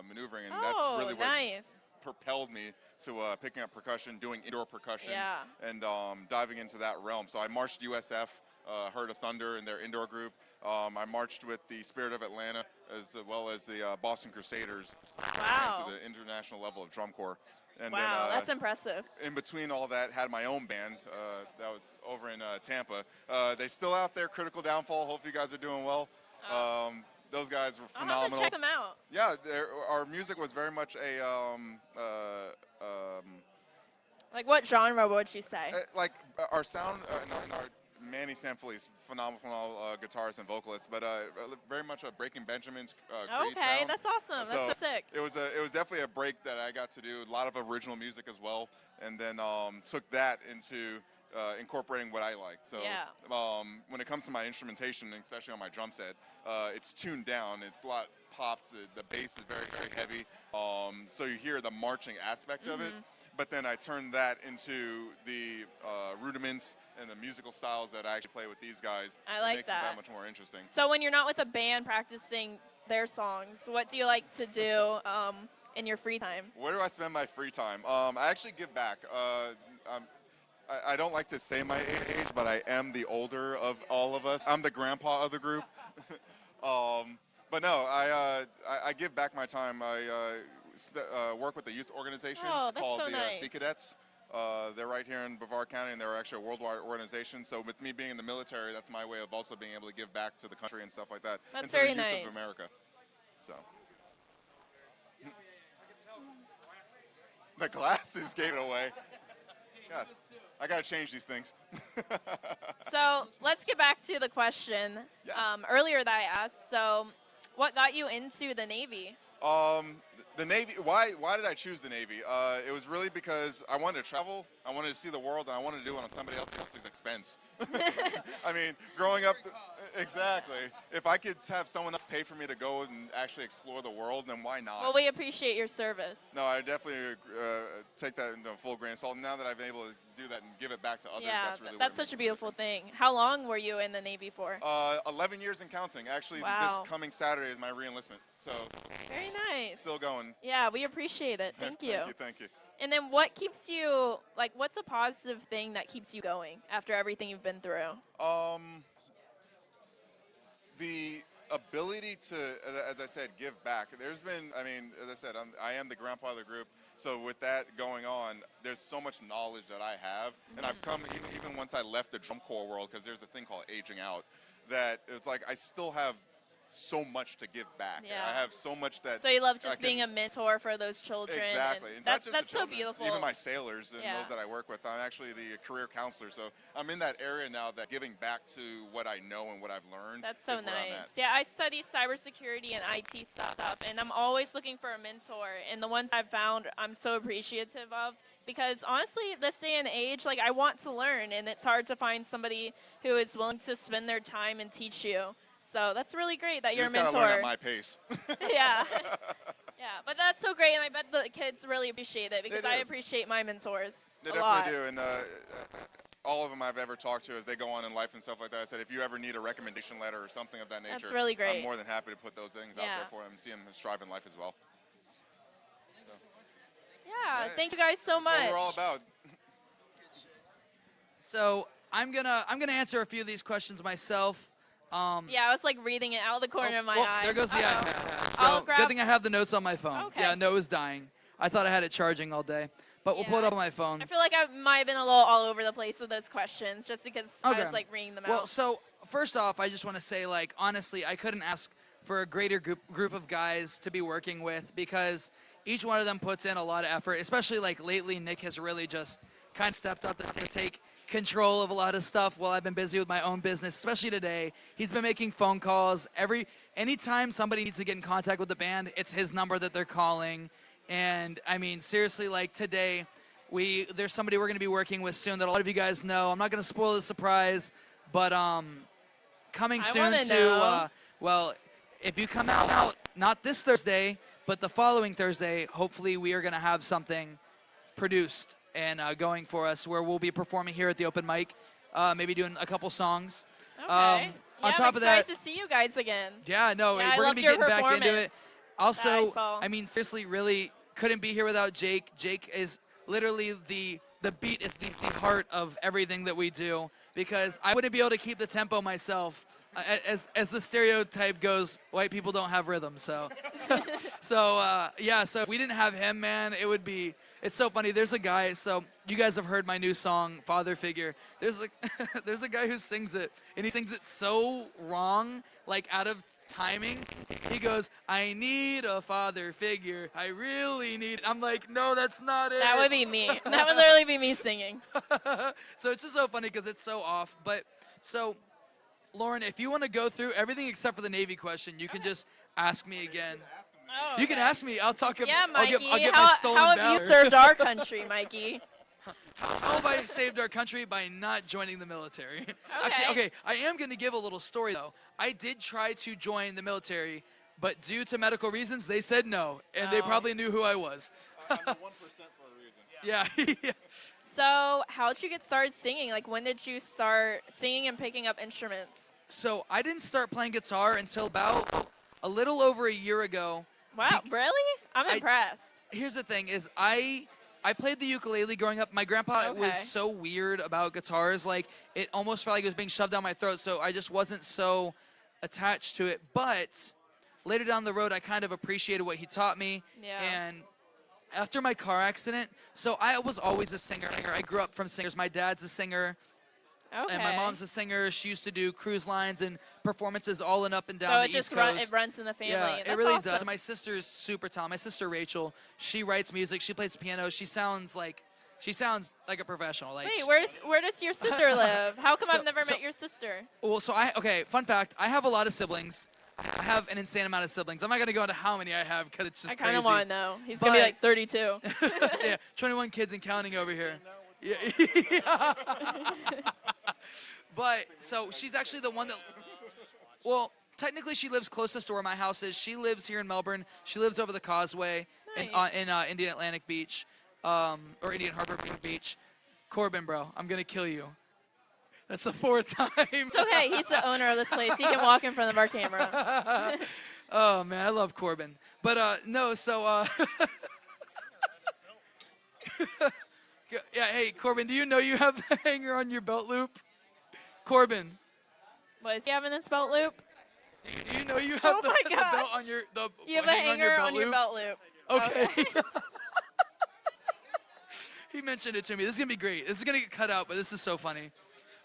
maneuvering, and that's really what nice. propelled me to picking up percussion, doing indoor percussion, Yeah. and diving into that realm. So I marched USF, Herd of Thunder in their indoor group. I marched with the Spirit of Atlanta, as well as the Boston Crusaders, Wow. to the international level of drum corps. And Wow, then, that's impressive. in between all that, had my own band that was over in Tampa. They still out there, Critical Downfall. Hope you guys are doing well. Those guys were I'll have phenomenal. to check them out. Yeah, our music was very much Like what genre would you say? like our sound. Our Manny Sanfilip's phenomenal guitarist and vocalist, but very much a Breaking Benjamin's great Okay, sound. that's awesome. So That's so sick. It was definitely a break that I got to do a lot of original music as well, and then took that into incorporating what I liked. So Yeah. when it comes to my instrumentation, especially on my drum set, it's tuned down. It's a lot pops. The bass is very, very heavy. So you hear the marching aspect of it, but then I turn that into the rudiments and the musical styles that I actually play with these guys. I like it makes that. it that much more interesting. So when you're not with a band practicing their songs, what do you like to do in your free time? Where do I spend my free time? I actually give back. I don't like to say my age, but I am the older of all of us. I'm the grandpa of the group. But no, I give back my time. I work with a youth organization called so the nice. Sea Cadets. They're right here in Brevard County, and they're actually a worldwide organization. So with me being in the military, that's my way of also being able to give back to the country and stuff like that. That's and to very the youth nice. of America. So. The glasses gave it away. God, I gotta change these things. So let's get back to the question earlier that I asked. So, what got you into the Navy? The Navy. Why did I choose the Navy? It was really because I wanted to travel. I wanted to see the world, and I wanted to do it on somebody else's expense. I mean, growing up, exactly. If I could have someone else pay for me to go and actually explore the world, then why not? Well, we appreciate your service. No, I definitely take that into full grain of salt. Now that I've been able to do that and give it back to others, that's really that's such a beautiful thing. How long were you in the Navy for? 11 years and counting. Actually, Wow. this coming Saturday is my re-enlistment. So Very nice. still going. Yeah, we appreciate it. Thank you. Thank you. And then what keeps you, like, what's a positive thing that keeps you going after everything you've been through? The ability to, as I said, give back. There's been, I mean, as I said, I am the grandpa of the group. So with that going on, there's so much knowledge that I have. And I've come, even once I left the drum corps world, because there's a thing called aging out, that it's like I still have so much to give back. Yeah. I have so much that. So you love just being a mentor for those children. Exactly. And It's not that's just the so children, it's beautiful. even my sailors and Yeah. those that I work with. I'm actually the career counselor. So I'm in that area now that giving back to what I know and what I've learned. That's so is where I'm at. nice. Yeah, I study cybersecurity and IT stuff, and I'm always looking for a mentor. And the ones I've found, I'm so appreciative of. Because honestly, this day and age, like, I want to learn, and it's hard to find somebody who is willing to spend their time and teach you. So that's really great that you're a You just mentor. gotta learn at my pace. Yeah. Yeah, but that's so great, and I bet the kids really appreciate it because They I do. appreciate my mentors They a definitely lot. do, and all of them I've ever talked to as they go on in life and stuff like that, I said, if you ever need a recommendation letter or something of that nature, That's really great. I'm more than happy to put those things out there for them and see them strive in life as well. Yeah, thank you guys so That's much. what we're all about. So I'm gonna answer a few of these questions myself. Yeah, I was like reading it out of the corner of my well, eye. there goes the Uh-oh. iPad. I'll So grab- good thing I have the notes on my phone. Okay. Yeah, no, it was dying. I thought I had it charging all day, but we'll pull it up on my phone. I feel like I might have been a little all over the place with those questions just because I Okay. was like reading them Well, out. so first off, I just want to say, like, honestly, I couldn't ask for a greater group of guys to be working with because each one of them puts in a lot of effort, especially like lately. Nick has really just kind of stepped up to take control of a lot of stuff while I've been busy with my own business, especially today. He's been making phone calls. Anytime somebody needs to get in contact with the band, it's his number that they're calling. And I mean, seriously, like today, there's somebody we're going to be working with soon that a lot of you guys know. I'm not going to spoil the surprise, but coming soon to, well, if you come out, not this Thursday, but the following Thursday, hopefully we are going to have something produced and going for us where we'll be performing here at the open mic, maybe doing a couple songs. Okay. On top I'm of that, excited to see you guys again. yeah, no, Yeah, I we're going loved to be your getting back into it. performance Also, that I saw. I mean, seriously, really couldn't be here without Jake. Jake is literally the beat is the heart of everything that we do because I wouldn't be able to keep the tempo myself. As the stereotype goes, white people don't have rhythm. So, so if we didn't have him, man, it's so funny. There's a guy, so you guys have heard my new song, Father Figure. There's a guy who sings it, and he sings it so wrong, like out of timing. He goes, I need a father figure. I really need it. I'm like, no, that's not it. That would be me. That would literally be me singing. So it's just so funny because it's so off. But so, Lauren, if you want to go through everything except for the Navy question, you can just ask me again. Oh, You can okay. ask me. I'll talk about. Yeah, Mikey. I'll get my stolen how have valor. you served our country, Mikey? How have I saved our country? By not joining the military. Actually, okay, I am going to give a little story, though. I did try to join the military, but due to medical reasons, they said no, and they probably knew who I was. I'm the 1% for a reason. Yeah. So, how'd you get started singing? Like, when did you start singing and picking up instruments? So I didn't start playing guitar until about a little over a year ago. Wow, really? I'm impressed. Here's the thing: is I I played the ukulele growing up. My grandpa was Okay. so weird about guitars. Like, it almost felt like it was being shoved down my throat, so I just wasn't so attached to it. But later down the road, I kind of appreciated what he taught me. Yeah. And after my car accident, so I was always a singer. I grew up from singers. My dad's a singer. Okay. And my mom's a singer. She used to do cruise lines and performances all and up and down so the it just East Coast. it runs in the family. Yeah, That's it really awesome. does. My sister's super talented. My sister Rachel, she writes music. She plays piano. She sounds like a professional. Like, Wait, where does your sister live? How come I've never so- met your sister? well, so fun fact, I have a lot of siblings. I have an insane amount of siblings. I'm not going to go into how many I have because it's just I kind of crazy. want to know. He's going to be But- like 32. Yeah, 21 kids and counting over here. Yeah. But, so she's actually the one that, well, technically she lives closest to where my house is. She lives here in Melbourne. She lives over the causeway Nice. in Indian Atlantic Beach, or Indian Harbor Beach. Corbin, bro, I'm going to kill you. That's the 4th time. It's okay. He's the owner of this place. He can walk in front of our camera. Oh, man, I love Corbin. But, no, so, yeah, hey, Corbin, do you know you have the hanger on your belt loop? Corbin, What, is he having this belt loop? do you know you have Oh the, my the God. belt on your You have a hanger on your belt loop. Okay. He mentioned it to me. This is gonna be great. This is gonna get cut out, but this is so funny.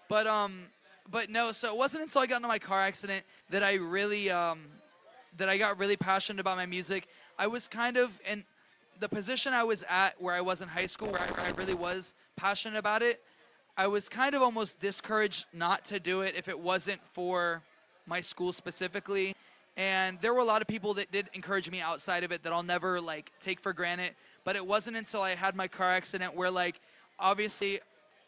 But no. So it wasn't until I got into my car accident that I really that I got really passionate about my music. I was kind of in the position I was at where I was in high school, where I really was passionate about it. I was kind of almost discouraged not to do it if it wasn't for my school specifically. And there were a lot of people that did encourage me outside of it that I'll never like take for granted. But it wasn't until I had my car accident where like, obviously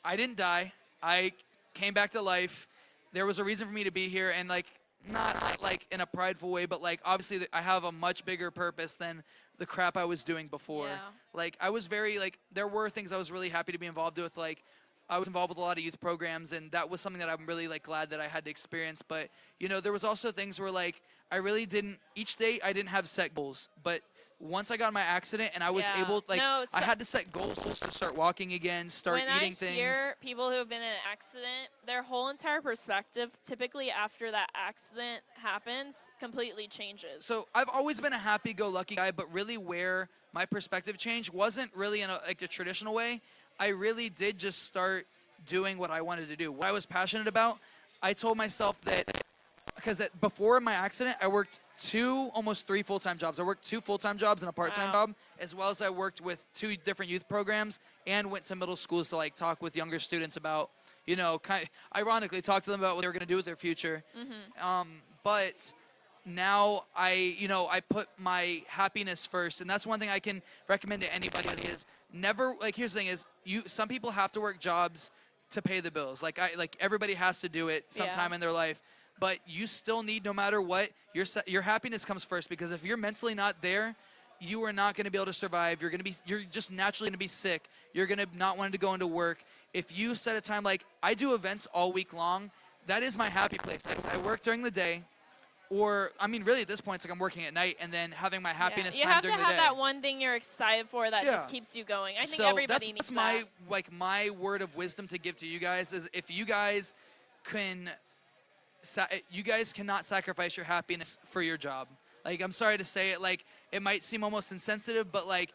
I didn't die. I came back to life. There was a reason for me to be here, and like, not like in a prideful way, but like obviously I have a much bigger purpose than the crap I was doing before. Yeah. Like I was very like, there were things I was really happy to be involved with. Like I was involved with a lot of youth programs, and that was something that I'm really like glad that I had to experience. But you know, there was also things where like I really didn't, each day I didn't have set goals, but once I got in my accident and I was Yeah. able, like, No, I had to set goals just to start walking again, start when eating I things. hear people who have been in an accident, their whole entire perspective, typically after that accident happens, completely changes. So I've always been a happy-go-lucky guy, but really where my perspective changed wasn't really in a traditional way. I really did just start doing what I wanted to do, what I was passionate about. I told myself that, because that before my accident, I worked almost three full-time jobs. I worked 2 full-time jobs and a part-time job, as well as I worked with 2 different youth programs and went to middle schools to like talk with younger students about, you know, ironically talk to them about what they were going to do with their future. But now I put my happiness first, and that's one thing I can recommend to anybody is never, like, here's the thing is, some people have to work jobs to pay the bills. Like everybody has to do it sometime in their life. But you still need, no matter what, your happiness comes first, because if you're mentally not there, you are not going to be able to survive. You're just naturally going to be sick. You're going to not want to go into work. If you set a time, like I do events all week long, that is my happy place. I work during the day, or I mean, really at this point, it's like I'm working at night and then having my happiness time during the day. You have to have that one thing you're excited for that just keeps you going. I think everybody needs that's that. my word of wisdom to give to you guys is if you guys can. You guys cannot sacrifice your happiness for your job. Like, I'm sorry to say it, like, it might seem almost insensitive, but like,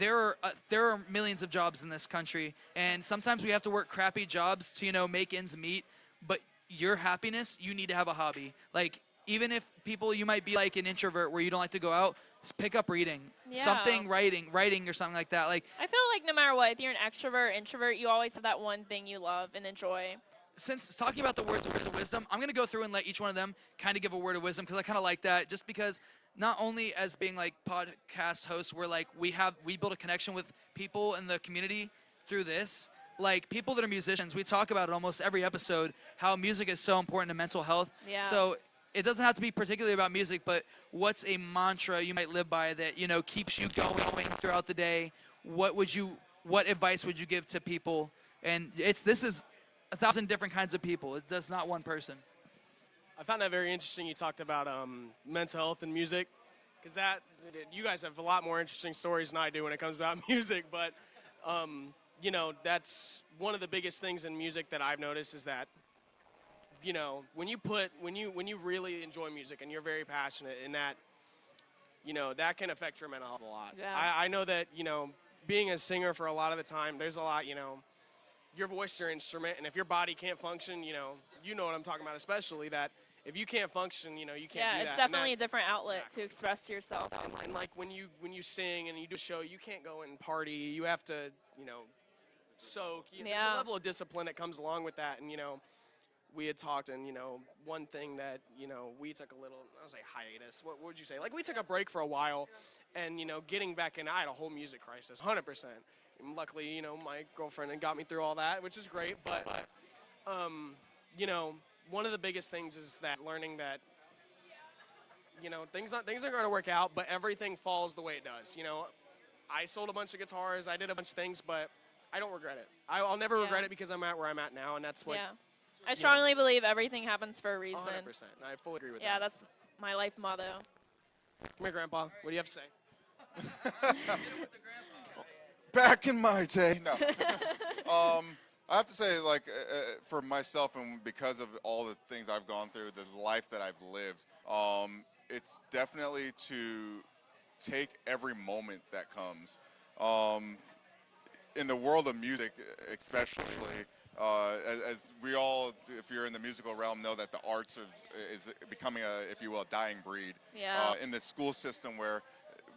there are millions of jobs in this country, and sometimes we have to work crappy jobs to, you know, make ends meet. But your happiness, you need to have a hobby. Like, even if you might be like an introvert where you don't like to go out, just pick up reading, something, writing or something like that. Like, I feel like no matter what, if you're an extrovert or introvert, you always have that one thing you love and enjoy. Since talking about the words of wisdom, I'm going to go through and let each one of them kind of give a word of wisdom, because I kind of like that, just because not only as being like podcast hosts, we're like, we build a connection with people in the community through this. Like, people that are musicians, we talk about it almost every episode, how music is so important to mental health. Yeah. So it doesn't have to be particularly about music, but what's a mantra you might live by that, you know, keeps you going throughout the day? What advice would you give to people? And this is 1,000 different kinds of people. It's not one person. I found that very interesting. You talked about mental health and music. because you guys have a lot more interesting stories than I do when it comes about music. But you know, that's one of the biggest things in music that I've noticed is that, you know, when you really enjoy music and you're very passionate, and that, you know, that can affect your mental health a lot. Yeah. I know that, you know, being a singer for a lot of the time, there's a lot, you know, your voice is your instrument, and if your body can't function, you know what I'm talking about, especially that if you can't function, you know, you can't do that. Yeah, it's definitely a different outlet to express to yourself. And like when you sing and you do a show, you can't go and party. You have to, you know, soak. There's a level of discipline that comes along with that. And, you know, we had talked, and, you know, one thing that, you know, we took a little, I was like, hiatus. What would you say? Like, we took a break for a while, and, you know, getting back in, I had a whole music crisis, 100%. And luckily, you know, my girlfriend got me through all that, which is great. But, you know, one of the biggest things is that learning that, you know, things are going to work out, but everything falls the way it does. You know, I sold a bunch of guitars, I did a bunch of things, but I don't regret it. I'll never regret it because I'm at where I'm at now, and that's what. Yeah. I strongly believe everything happens for a reason. 100%. I fully agree with that. Yeah, that's my life motto. Come here, Grandpa. What do you have to say? Back in my day, no. I have to say, like, for myself, and because of all the things I've gone through, the life that I've lived, it's definitely to take every moment that comes. In the world of music, especially, as we all, if you're in the musical realm, know that the arts is becoming if you will, a dying breed. Yeah. In the school system where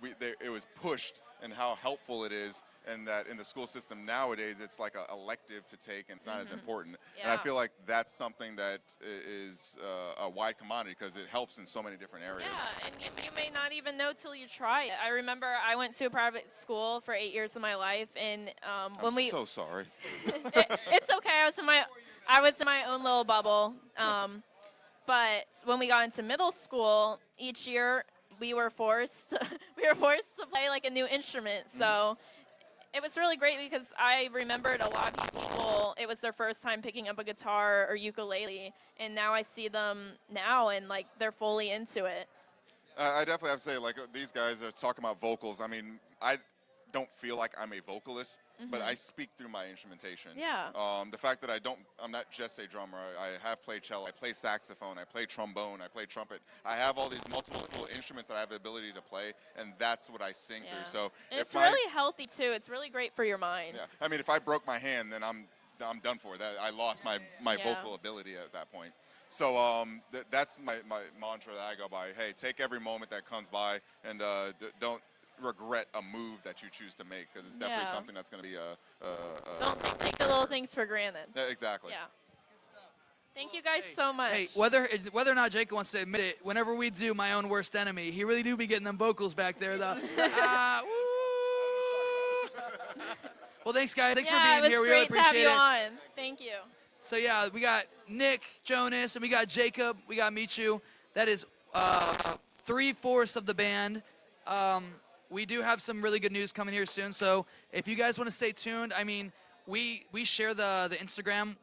it was pushed, and how helpful it is, and that in the school system nowadays it's like an elective to take, and it's not as important. Yeah. And I feel like that's something that is a wide commodity because it helps in so many different areas. Yeah, and you may not even know till you try it. I remember I went to a private school for 8 years of my life, and when I'm so sorry. it's okay. I was in my own little bubble. But when we got into middle school, each year we were forced to play like a new instrument. So it was really great because I remembered a lot of people, it was their first time picking up a guitar or ukulele, and now I see them now and like they're fully into it. I definitely have to say, like, these guys are talking about vocals. I mean, I don't feel like I'm a vocalist, but I speak through my instrumentation. Yeah. The fact that I'm not just a drummer. I have played cello, I play saxophone, I play trombone, I play trumpet. I have all these multiple instruments that I have the ability to play, and that's what I sing through. So and it's really healthy too. It's really great for your mind. Yeah. I mean, if I broke my hand, then I'm done for. That I lost my vocal ability at that point. So that's my mantra that I go by. Hey, take every moment that comes by, and don't regret a move that you choose to make, because it's definitely something that's going to be don't take the little things for granted. Exactly. Yeah. Thank you guys so much. Hey, whether or not Jake wants to admit it, whenever we do My Own Worst Enemy, he really do be getting them vocals back there. Woo. Well, thanks, guys. Thanks for being here. We really appreciate it. It was great to have you on. Thank you. So, yeah, we got Nick, Jonas, and we got Jacob. We got Michu. That is 3/4 of the band. We do have some really good news coming here soon. So if you guys want to stay tuned, I mean, we share the Instagram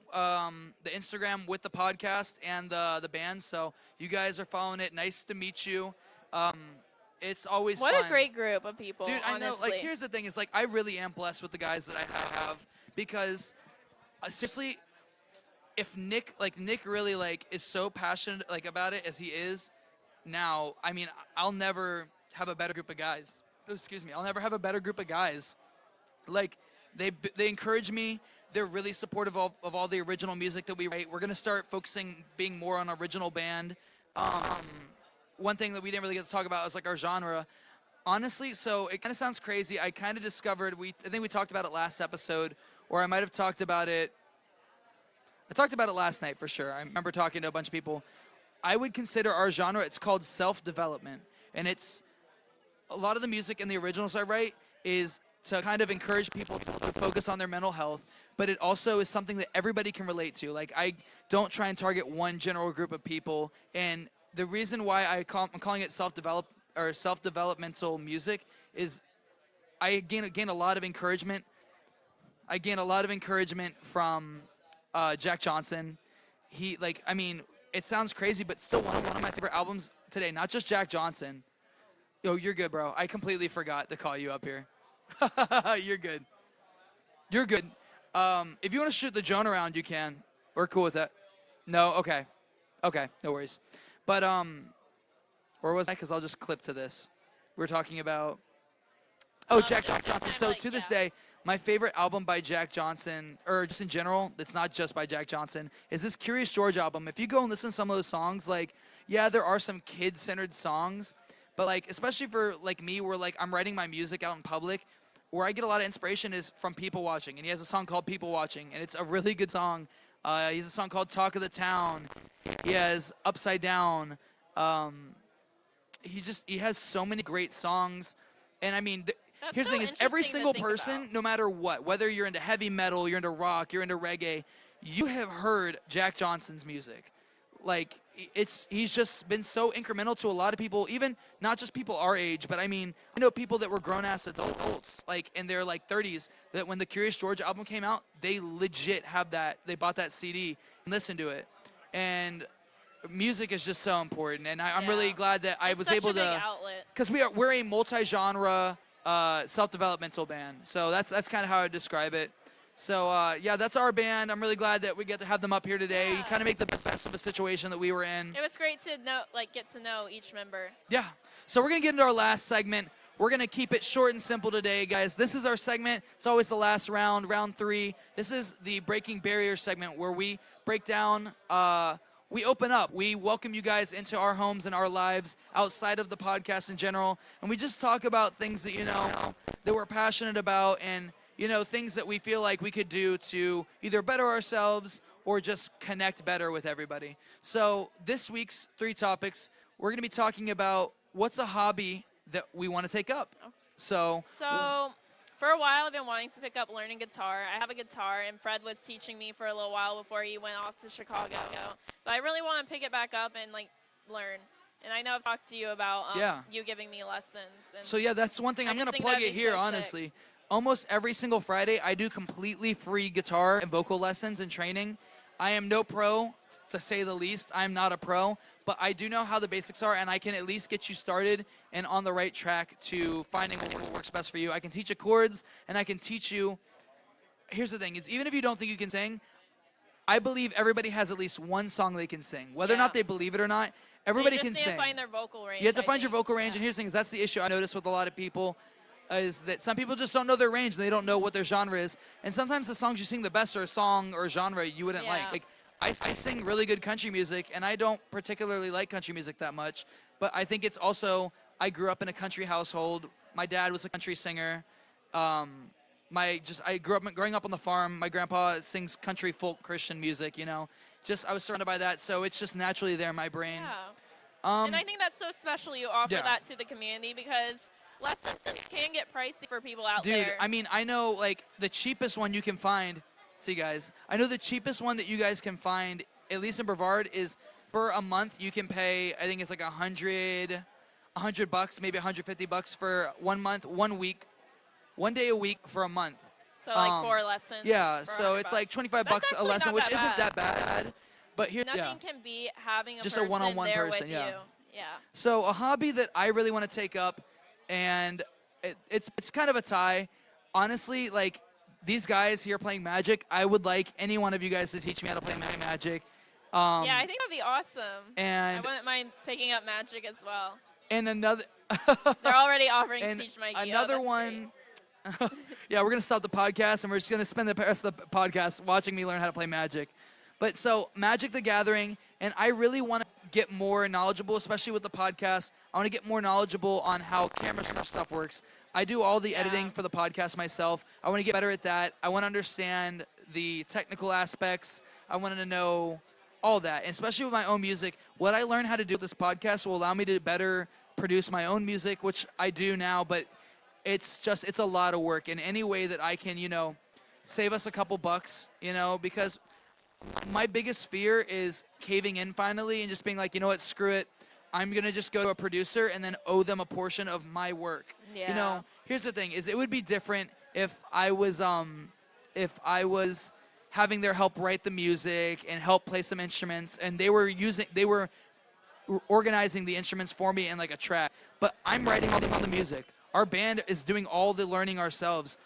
with the podcast and the band. So you guys are following it. Nice to meet you. It's always fun. What a great group of people. Dude, honestly. I know. Like, here's the thing: is like I really am blessed with the guys that I have because seriously, if Nick really like is so passionate like about it as he is now, I mean, I'll never have a better group of guys. I'll never have a better group of guys. Like, they encourage me. They're really supportive of all the original music that we write. We're gonna start focusing being more on original band. One thing that we didn't really get to talk about is like our genre. Honestly, so it kind of sounds crazy. I kind of discovered I think we talked about it last episode, or I might have talked about it. I talked about it last night for sure. I remember talking to a bunch of people. I would consider our genre. It's called self-development, and it's a lot of the music and the originals I write is to kind of encourage people to focus on their mental health, but it also is something that everybody can relate to. Like, I don't try and target one general group of people, and the reason why I'm calling it self-developmental music is I gain a lot of encouragement. I gain a lot of encouragement from Jack Johnson. I mean, it sounds crazy, but still one of my favorite albums today. Not just Jack Johnson. Oh, you're good, bro. I completely forgot to call you up here. You're good. You're good. If you want to shoot the drone around, you can. We're cool with that. No? Okay. Okay, no worries. But, where was I? Because I'll just clip to this. We're talking about, Jack Johnson. So to this day, my favorite album by Jack Johnson, or just in general, it's not just by Jack Johnson, is this Curious George album. If you go and listen to some of those songs, like, yeah, there are some kid-centered songs, but, like, especially for, like, me, where, like, I'm writing my music out in public, where I get a lot of inspiration is from People Watching. And he has a song called People Watching, and it's a really good song. He has a song called Talk of the Town. He has Upside Down. He has so many great songs. And, I mean, here's the thing is every single person, no matter what, whether you're into heavy metal, you're into rock, you're into reggae, you have heard Jack Johnson's music. Like, he's just been so incremental to a lot of people, even not just people our age, but I mean, I know people that were grown-ass adults, like in their like 30s, that when the Curious George album came out, they legit have that. They bought that CD and listened to it. And music is just so important, and I'm really glad that I was able to, because we're a multi-genre self-developmental band. So that's kind of how I would describe it. So, yeah, that's our band. I'm really glad that we get to have them up here today. You kind of make the best of a situation that we were in. It was great to get to know each member. Yeah. So we're going to get into our last segment. We're going to keep it short and simple today, guys. This is our segment. It's always the last round, round 3. This is the Breaking Barriers segment where we break down, we open up. We welcome you guys into our homes and our lives outside of the podcast in general. And we just talk about things that, that we're passionate about, and things that we feel like we could do to either better ourselves or just connect better with everybody. So this week's 3 topics, we're going to be talking about what's a hobby that we want to take up. So for a while, I've been wanting to pick up learning guitar. I have a guitar, and Fred was teaching me for a little while before he went off to Chicago. But I really want to pick it back up and learn. And I know I've talked to you about you giving me lessons. And so yeah, that's one thing. I'm going to plug it here, honestly. Sick. Almost every single Friday, I do completely free guitar and vocal lessons and training. I am no pro, to say the least. I'm not a pro, but I do know how the basics are, and I can at least get you started and on the right track to finding what works best for you. I can teach you chords, and I can teach you. Here's the thing, is even if you don't think you can sing, I believe everybody has at least one song they can sing. Whether or not they believe it or not, everybody can sing. You just need to find their vocal range. You have to find your vocal range, and here's the thing, is that's the issue I notice with a lot of people, is that some people just don't know their range and they don't know what their genre is. And sometimes the songs you sing the best are a song or a genre you wouldn't like. Like, I sing really good country music, and I don't particularly like country music that much. But I think it's also, I grew up in a country household. My dad was a country singer. I growing up on the farm. My grandpa sings country folk Christian music, Just, I was surrounded by that, so it's just naturally there in my brain. Yeah. And I think that's so special you offer that to the community, because lessons can get pricey for people out there. Dude, I mean, I know, like, the cheapest one you can find, see, guys, I know the cheapest one that you guys can find, at least in Brevard, is for a month you can pay, I think it's like $100, maybe $150 for 1 month, 1 week, 1 day a week for a month. So, like, 4 lessons. Yeah, so it's like $25 a lesson, which isn't that bad. But here, nothing can beat having just a one-on-one there person, with you. Yeah. So a hobby that I really want to take up, and it's kind of a tie. Honestly, like, these guys here playing Magic, I would like any one of you guys to teach me how to play Magic. Yeah, I think that'd be awesome. And I wouldn't mind picking up Magic as well. And another... They're already offering to teach Mikey. Another one... Yeah, we're going to stop the podcast, and we're just going to spend the rest of the podcast watching me learn how to play Magic. But so, Magic the Gathering, and I really want to get more knowledgeable, especially with the podcast. I want to get more knowledgeable on how camera stuff works. I do all the editing for the podcast myself. I want to get better at that. I want to understand the technical aspects. I want to know all that, and especially with my own music. What I learn how to do with this podcast will allow me to better produce my own music, which I do now, but it's a lot of work. In any way that I can, save us a couple bucks, because my biggest fear is caving in finally and just being like, you know what, screw it. I'm going to just go to a producer and then owe them a portion of my work. Yeah. Here's the thing, is it would be different if I was having their help write the music and help play some instruments, and they were organizing the instruments for me in like a track, but I'm writing all the music. Our band is doing all the learning ourselves.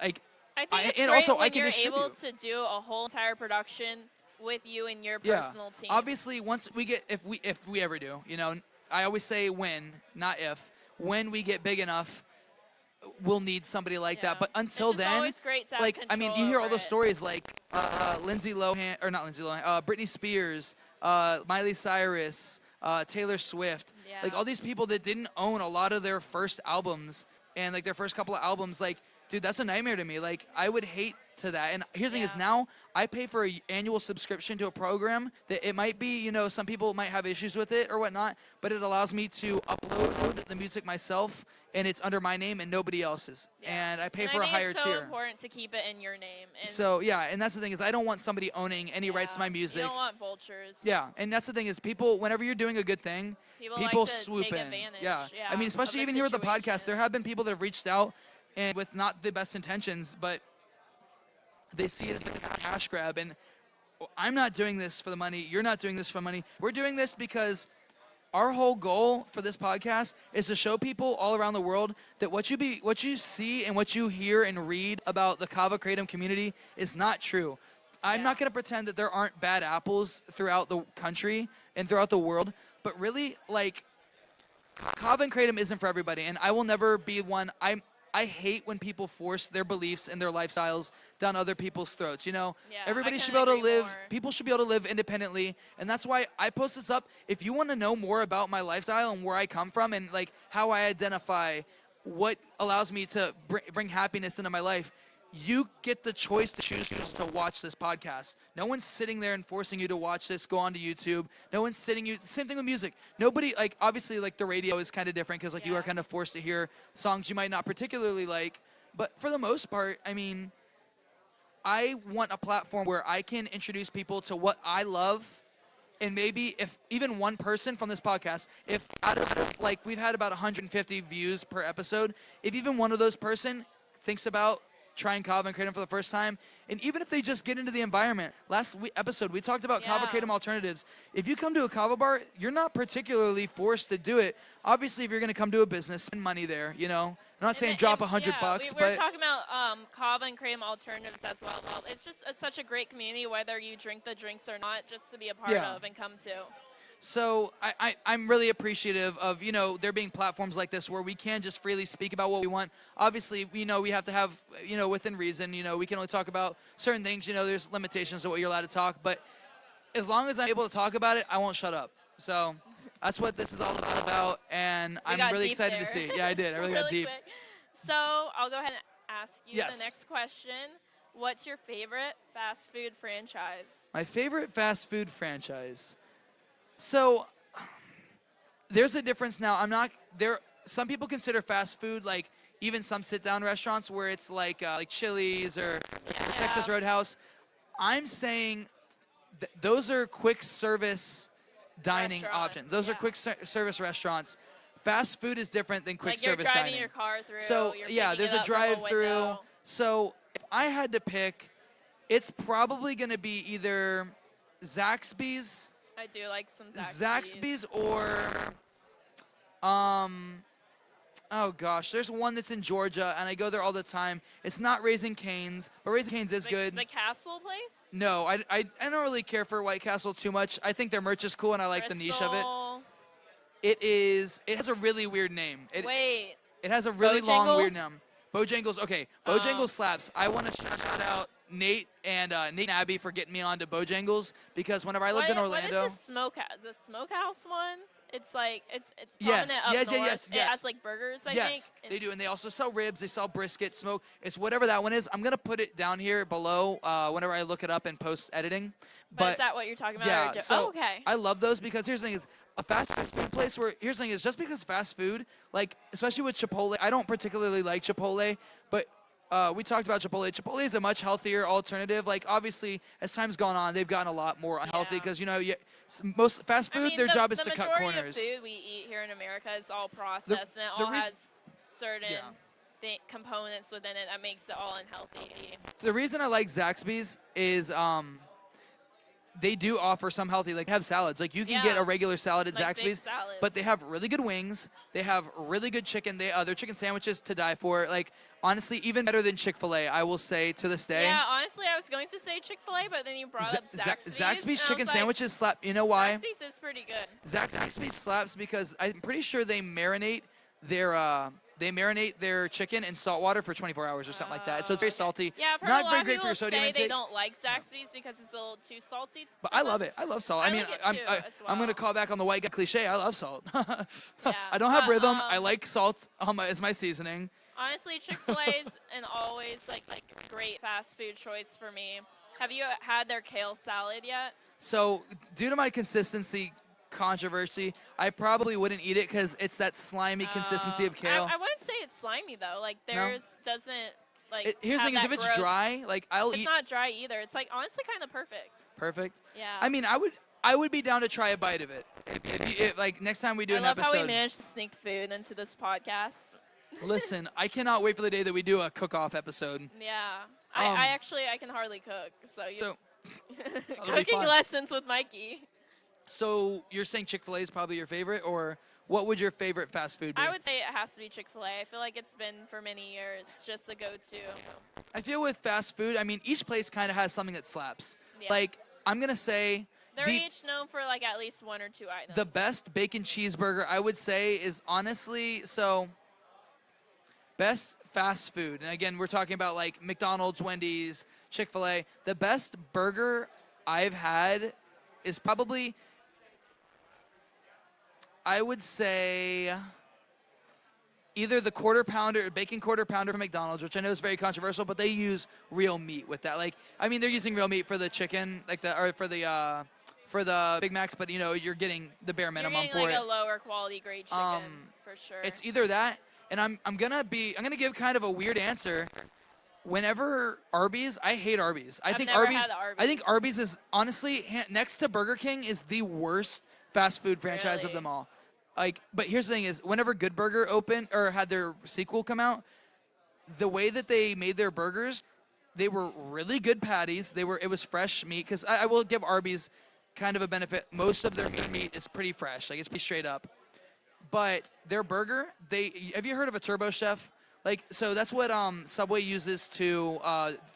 Like, I think it's and great also when I can you're distribute. able to do a whole entire production with you and your personal team. Obviously, once we get, if we ever do, I always say when, not if. When we get big enough, we'll need somebody like that. But until it's just then, always great to have like, I mean, you hear all control those over stories like Lindsay Lohan, or not Lindsay Lohan, Britney Spears, Miley Cyrus, Taylor Swift, like all these people that didn't own a lot of their first albums and like their first couple of albums, like, dude, that's a nightmare to me. Like, I would hate to that. And here's the thing is now I pay for an annual subscription to a program that it might be, some people might have issues with it or whatnot, but it allows me to upload the music myself, and it's under my name and nobody else's. And I pay for a higher it's so tier. important to keep it in your name. And So, yeah, and that's the thing is I don't want somebody owning any rights to my music. You don't want vultures. Yeah, and that's the thing is people, whenever you're doing a good thing, people like to swoop take in. advantage, I mean, especially of even the here with the situation. podcast, there have been people that have reached out and with not the best intentions, but they see it as like a cash grab. And I'm not doing this for the money. You're not doing this for money. We're doing this because our whole goal for this podcast is to show people all around the world that what you see and what you hear and read about the Kava Kratom community is not true. I'm not going to pretend that there aren't bad apples throughout the country and throughout the world, but really, like, Kava and Kratom isn't for everybody, and I will never be one. I hate when people force their beliefs and their lifestyles down other people's throats. Everybody should be able to live. People should be able to live independently, and that's why I post this up. If you want to know more about my lifestyle and where I come from and like how I identify what allows me to bring happiness into my life, you get the choice to choose to watch this podcast. No one's sitting there and forcing you to watch this, go onto YouTube. No one's same thing with music. Nobody, like, obviously, like, the radio is kind of different because, like, you are kind of forced to hear songs you might not particularly like. But for the most part, I mean, I want a platform where I can introduce people to what I love. And maybe if even one person from this podcast, if out of like, we've had about 150 views per episode, if even one of those person thinks about trying Kava and Kratom for the first time, and even if they just get into the environment. Last episode, we talked about Kava Kratom alternatives. If you come to a Kava bar, you're not particularly forced to do it. Obviously, if you're going to come to a business, spend money there, I'm not saying drop $100, we're talking about Kava and Kratom alternatives as well. It's just such a great community, whether you drink the drinks or not, just to be a part of and come to. So I'm really appreciative of, there being platforms like this where we can just freely speak about what we want. Obviously, we have to have, within reason, we can only talk about certain things. There's limitations to what you're allowed to talk. But as long as I'm able to talk about it, I won't shut up. So that's what this is all about. And I'm really excited to see. Yeah, I did. I really got deep. Quick. So I'll go ahead and ask you Yes. the next question. What's your favorite fast food franchise? My favorite fast food franchise. So there's a difference now. Some people consider fast food like even some sit-down restaurants where it's like Chili's or Texas Roadhouse. I'm saying those are quick service dining options. Those are quick service restaurants. Fast food is different than quick service dining. You're driving your car through. So there's a drive-through. So if I had to pick, it's probably going to be either Zaxby's. I do like some Zaxby's or, oh gosh, there's one that's in Georgia, and I go there all the time. It's not Raising Cane's, but Raising Cane's is good. The Castle place? No, I don't really care for White Castle too much. I think their merch is cool, and I like the niche of it. It has a really weird name. Wait. It has a really long, weird name. Bojangles, okay. Bojangles slaps. I want to shout out Nate and Abby for getting me onto Bojangles because whenever I lived in Orlando. What is the smokehouse? The smokehouse one? It's like it's prominent up north. Yes. It has like burgers, I think. Yes, they do, and they also sell ribs. They sell brisket, smoke. It's whatever that one is. I'm gonna put it down here below whenever I look it up in post editing. But is that what you're talking about? Yeah. So okay. I love those because here's the thing: is a fast food place where here's the thing is just because fast food, like especially with Chipotle, I don't particularly like Chipotle, but we talked about Chipotle. Chipotle is a much healthier alternative. Like, obviously, as time's gone on, they've gotten a lot more unhealthy because, most fast food, their job is to cut corners. The majority of food we eat here in America is all processed, and it all has certain components within it that makes it all unhealthy. The reason I like Zaxby's is they do offer some healthy, like have salads. Like you can get a regular salad at like big Zaxby's, salads. but they have really good wings. They have really good chicken. Their chicken sandwiches to die for. Like honestly, even better than Chick-fil-A, I will say to this day. Yeah, honestly, I was going to say Chick-fil-A, but then you brought up Zaxby's. Zaxby's chicken like, sandwiches slap. You know why? Zaxby's is pretty good. Zaxby's slaps because I'm pretty sure they marinate their chicken in salt water for 24 hours or something like that. So it's very salty. Yeah, I've heard not a lot very of great people for your sodium say intake. they don't like Zaxby's because it's a little too salty. But I love it. I love salt. I mean, like it I'm too, as well. going to call back on the white guy cliche. I love salt. Yeah, I don't have but, rhythm. I like salt as my seasoning. Honestly, Chick-fil-A's an always like great fast food choice for me. Have you had their kale salad yet? So due to my consistency controversy, I probably wouldn't eat it because it's that slimy consistency of kale. I wouldn't say it's slimy though. Like theirs doesn't like. Here's the thing: is if it's gross, dry, like I'll eat. It's not dry either. It's like honestly kind of perfect. Perfect. Yeah. I mean, I would be down to try a bite of it. If like next time we do an love episode. how we managed to sneak food into this podcast. Listen, I cannot wait for the day that we do a cook-off episode. Yeah. I can hardly cook, so that'll be cooking fun. lessons with Mikey. So you're saying Chick-fil-A is probably your favorite, or what would your favorite fast food be? I would say it has to be Chick-fil-A. I feel like it's been for many years just a go-to. I feel with fast food, I mean, each place kind of has something that slaps. Yeah. Like, I'm going to say They're each known for like at least one or two items. the best bacon cheeseburger, I would say, is honestly, best fast food. And again, we're talking about like McDonald's, Wendy's, Chick-fil-A. The best burger I've had is probably, I would say, either the bacon quarter pounder from McDonald's, which I know is very controversial, but they use real meat with that. Like, I mean, they're using real meat for the chicken, for the Big Macs, but you're getting the bare minimum you're for getting, it. like, a lower quality grade chicken for sure. It's either that, and I'm gonna give kind of a weird answer. Whenever Arby's, I hate Arby's. I think never Arby's. had Arby's. I think Arby's is honestly next to Burger King is the worst fast food franchise of Really? them all. Like, but here's the thing: is whenever Good Burger opened or had their sequel come out, the way that they made their burgers, they were really good patties. It was fresh meat. Because I will give Arby's kind of a benefit. Most of their meat is pretty fresh. Like it's pretty straight up. But their burger, have you heard of a Turbo Chef? Like, so that's what Subway uses to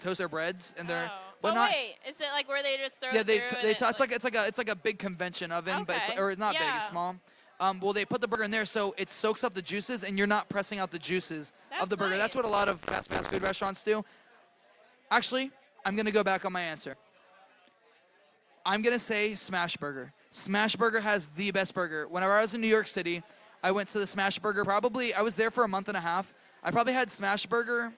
toast their breads and their. Oh, not, wait, is it like where they just throw yeah, it they through and it's like a big convention oven, but Okay. or not big, Yeah. it's small. Well, they put the burger in there so it soaks up the juices, and you're not pressing out the juices of the burger. That's nice. what a lot of fast food restaurants do. Actually, I'm gonna go back on my answer. I'm gonna say Smash Burger. Smash Burger has the best burger. Whenever I was in New York City, I went to the Smash Burger. I was there for a month and a half. I probably had Smash Burger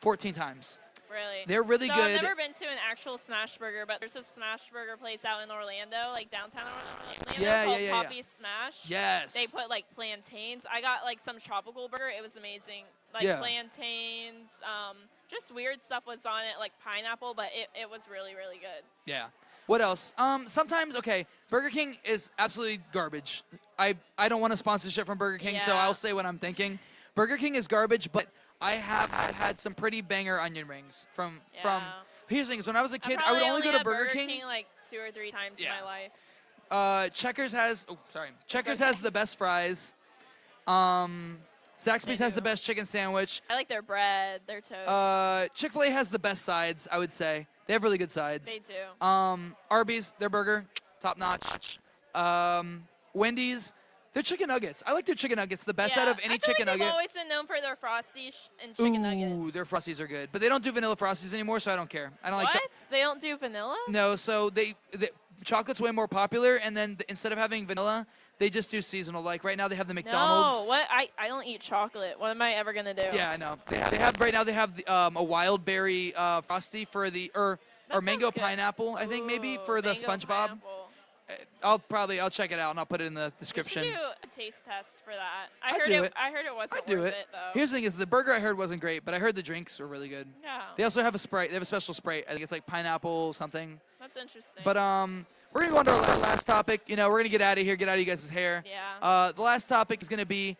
14 times. Really? They're really so good. I've never been to an actual Smash Burger, but there's a Smash Burger place out in Orlando, like downtown Orlando, called Poppy Smash. Yes. They put like plantains. I got like some tropical burger. It was amazing. Like plantains, just weird stuff was on it, like pineapple, but it was really, really good. Yeah. What else? Sometimes, Burger King is absolutely garbage. I don't want a sponsorship from Burger King, so Yeah. I'll say what I'm thinking. Burger King is garbage, but I have had some pretty banger onion rings from. Here's the thing: is when I was a kid, I would only go to had Burger King like 2 or 3 times in my life. Checkers has. Oh, sorry. Checkers has the best fries. Zaxby's has the best chicken sandwich. I like their bread, their toast. Chick-fil-A has the best sides, I would say. They have really good sides. They do. Arby's, their burger, top notch. Wendy's, their chicken nuggets. I like their chicken nuggets, the best out of any chicken nugget. They've always been known for their Frosties and chicken nuggets. Ooh, their Frosties are good. But they don't do vanilla Frosties anymore, so I don't care. I don't what? like They don't do vanilla? No, so chocolate's way more popular, and then instead of having vanilla, they just do seasonal. Like right now they have the McDonald's. No, what? I don't eat chocolate. What am I ever going to do? Yeah, I know. They have right now they have a wild berry Frosty for or mango pineapple, I think maybe for the SpongeBob. Pineapple. I'll check it out and I'll put it in the description. We should do a taste test for that. I heard it wasn't I'd do worth it. it though. Here's the thing: is the burger I heard wasn't great, but I heard the drinks were really good. Yeah. They also have a Sprite. They have a special Sprite. I think it's like pineapple something. That's interesting. But we're gonna go on to our last topic. We're gonna get out of here, get out of you guys' hair. Yeah. The last topic is gonna be,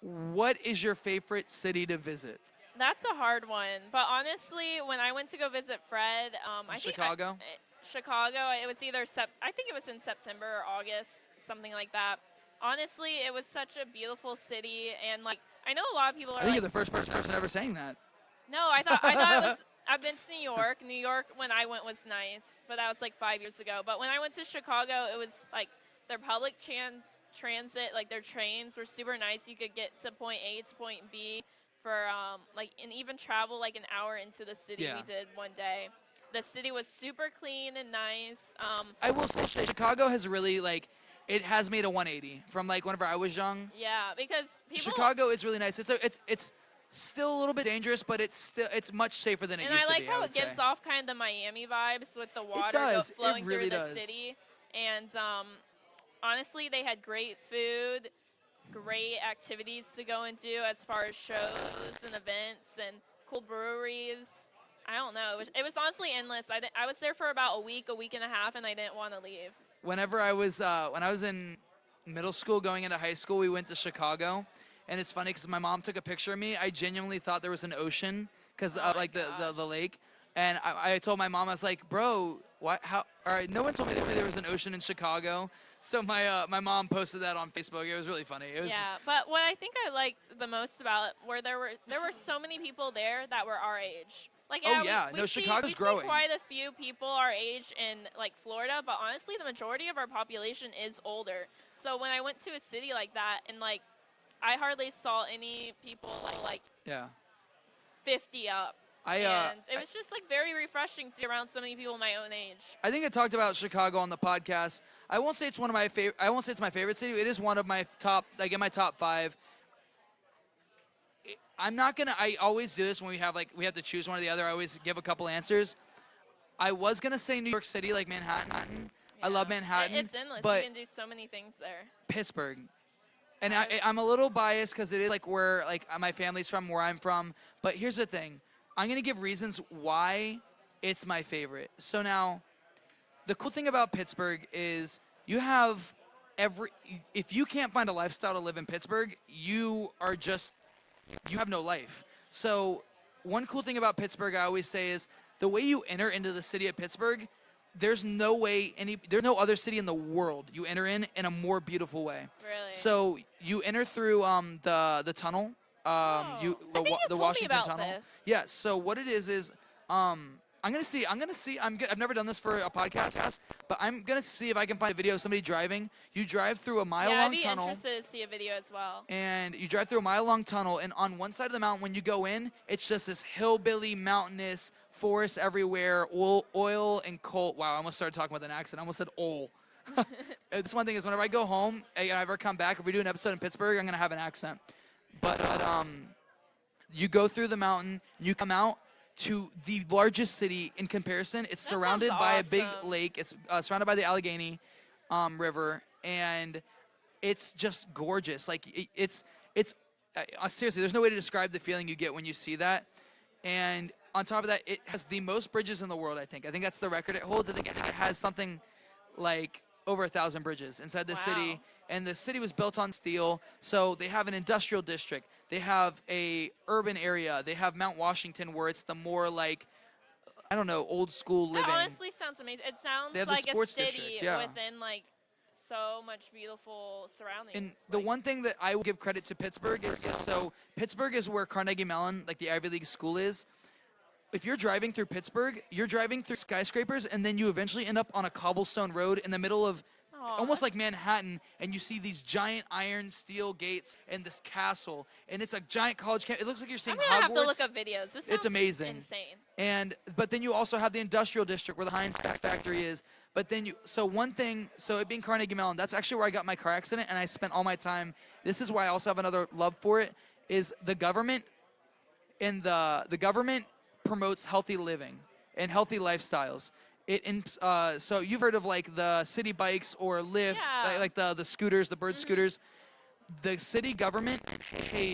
what is your favorite city to visit? That's a hard one. But honestly, when I went to go visit Fred, I think Chicago? Chicago, it was either I think it was in September or August, something like that. Honestly, it was such a beautiful city, and like I know a lot of people are I think like, you're the first person ever saying that. no, I thought it was. I've been to New York. New York, when I went, was nice, but that was like 5 years ago. But when I went to Chicago, it was like their public transit, like their trains were super nice. You could get to point A to point B for and even travel like an hour into the city. Yeah. We did one day. The city was super clean and nice. I will say Chicago has really like it has made a 180 from like whenever I was young. Yeah, because people. Chicago is really nice. It's still a little bit dangerous, but it's much safer than it And used I to like be. how I would it gives say. off kind of the Miami vibes with the water does. It flowing really through the does. city. And honestly, they had great food, great activities to go and do as far as shows and events and cool breweries. I don't know. It was honestly endless. I was there for about a week and a half, and I didn't want to leave. Whenever I was when I was in middle school going into high school, we went to Chicago, and it's funny because my mom took a picture of me. I genuinely thought there was an ocean because like the lake, and I told my mom, I was like, bro, what? How? All right, no one told me there was an ocean in Chicago. So my mom posted that on Facebook. It was really funny. It was Yeah, but what I think I liked the most about it were there were so many people there that were our age. Like, Oh, yeah, yeah. No, Chicago's we growing. see quite a few people our age in like Florida, but honestly, the majority of our population is older. So when I went to a city like that, and like, I hardly saw any people like yeah. 50 up. And it was just like very refreshing to be around so many people my own age. I think I talked about Chicago on the podcast. I won't say it's one of my favorite. I won't say it's my favorite city. It is one of my top, like in my top 5. I'm not gonna. I always do this when we have to choose one or the other. I always give a couple answers. I was gonna say New York City, like Manhattan. I love Manhattan. It's endless. But you can do so many things there. Pittsburgh, and I'm a little biased because it is like where like my family's from, where I'm from. But here's the thing. I'm gonna give reasons why it's my favorite. So now, the cool thing about Pittsburgh is you have if you can't find a lifestyle to live in Pittsburgh, you have no life. So one cool thing about Pittsburgh I always say is the way you enter into the city of Pittsburgh, there's no other city in the world you enter in a more beautiful way. Really? So you enter through the tunnel. I think you the told Washington me about Tunnel. this. Yeah. So what it is I'm gonna see. I've never done this for a podcast, but I'm gonna see if I can find a video of somebody driving. You drive through a mile-long I'd tunnel. be interested to see a video as well. And you drive through a mile-long tunnel, and on one side of the mountain, when you go in, it's just this hillbilly, mountainous forest everywhere, oil and coal. Wow, I almost started talking with an accent. I almost said oil. This one thing is whenever I go home and I ever come back, if we do an episode in Pittsburgh, I'm gonna have an accent. But you go through the mountain, and you come out to the largest city in comparison. It's surrounded by a big lake. It's surrounded by the Allegheny River, and it's just gorgeous. Like it's seriously, there's no way to describe the feeling you get when you see that. And on top of that, it has the most bridges in the world. I think that's the record it holds. I think it has something like over 1,000 bridges inside the city. And the city was built on steel, so they have an industrial district. They have a urban area. They have Mount Washington, where it's the more like, I don't know, old school living. That honestly sounds amazing. It sounds like a city within like so much beautiful surroundings. And the one thing that I will give credit to Pittsburgh is Pittsburgh is where Carnegie Mellon, like the Ivy League school, is. If you're driving through Pittsburgh, you're driving through skyscrapers, and then you eventually end up on a cobblestone road in the middle of almost like Manhattan, and you see these giant iron steel gates and this castle, and it's a giant college campus. It looks like you're seeing Hogwarts. I'm gonna have to look up videos. This it's amazing. Insane. But then you also have the industrial district where the Heinz factory is. But then it being Carnegie Mellon, that's actually where I got my car accident, and I spent all my time. This is why I also have another love for it. Is the government, and the government promotes healthy living and healthy lifestyles. So you've heard of like the city bikes or Lyft, like the scooters, the bird scooters. The city government pays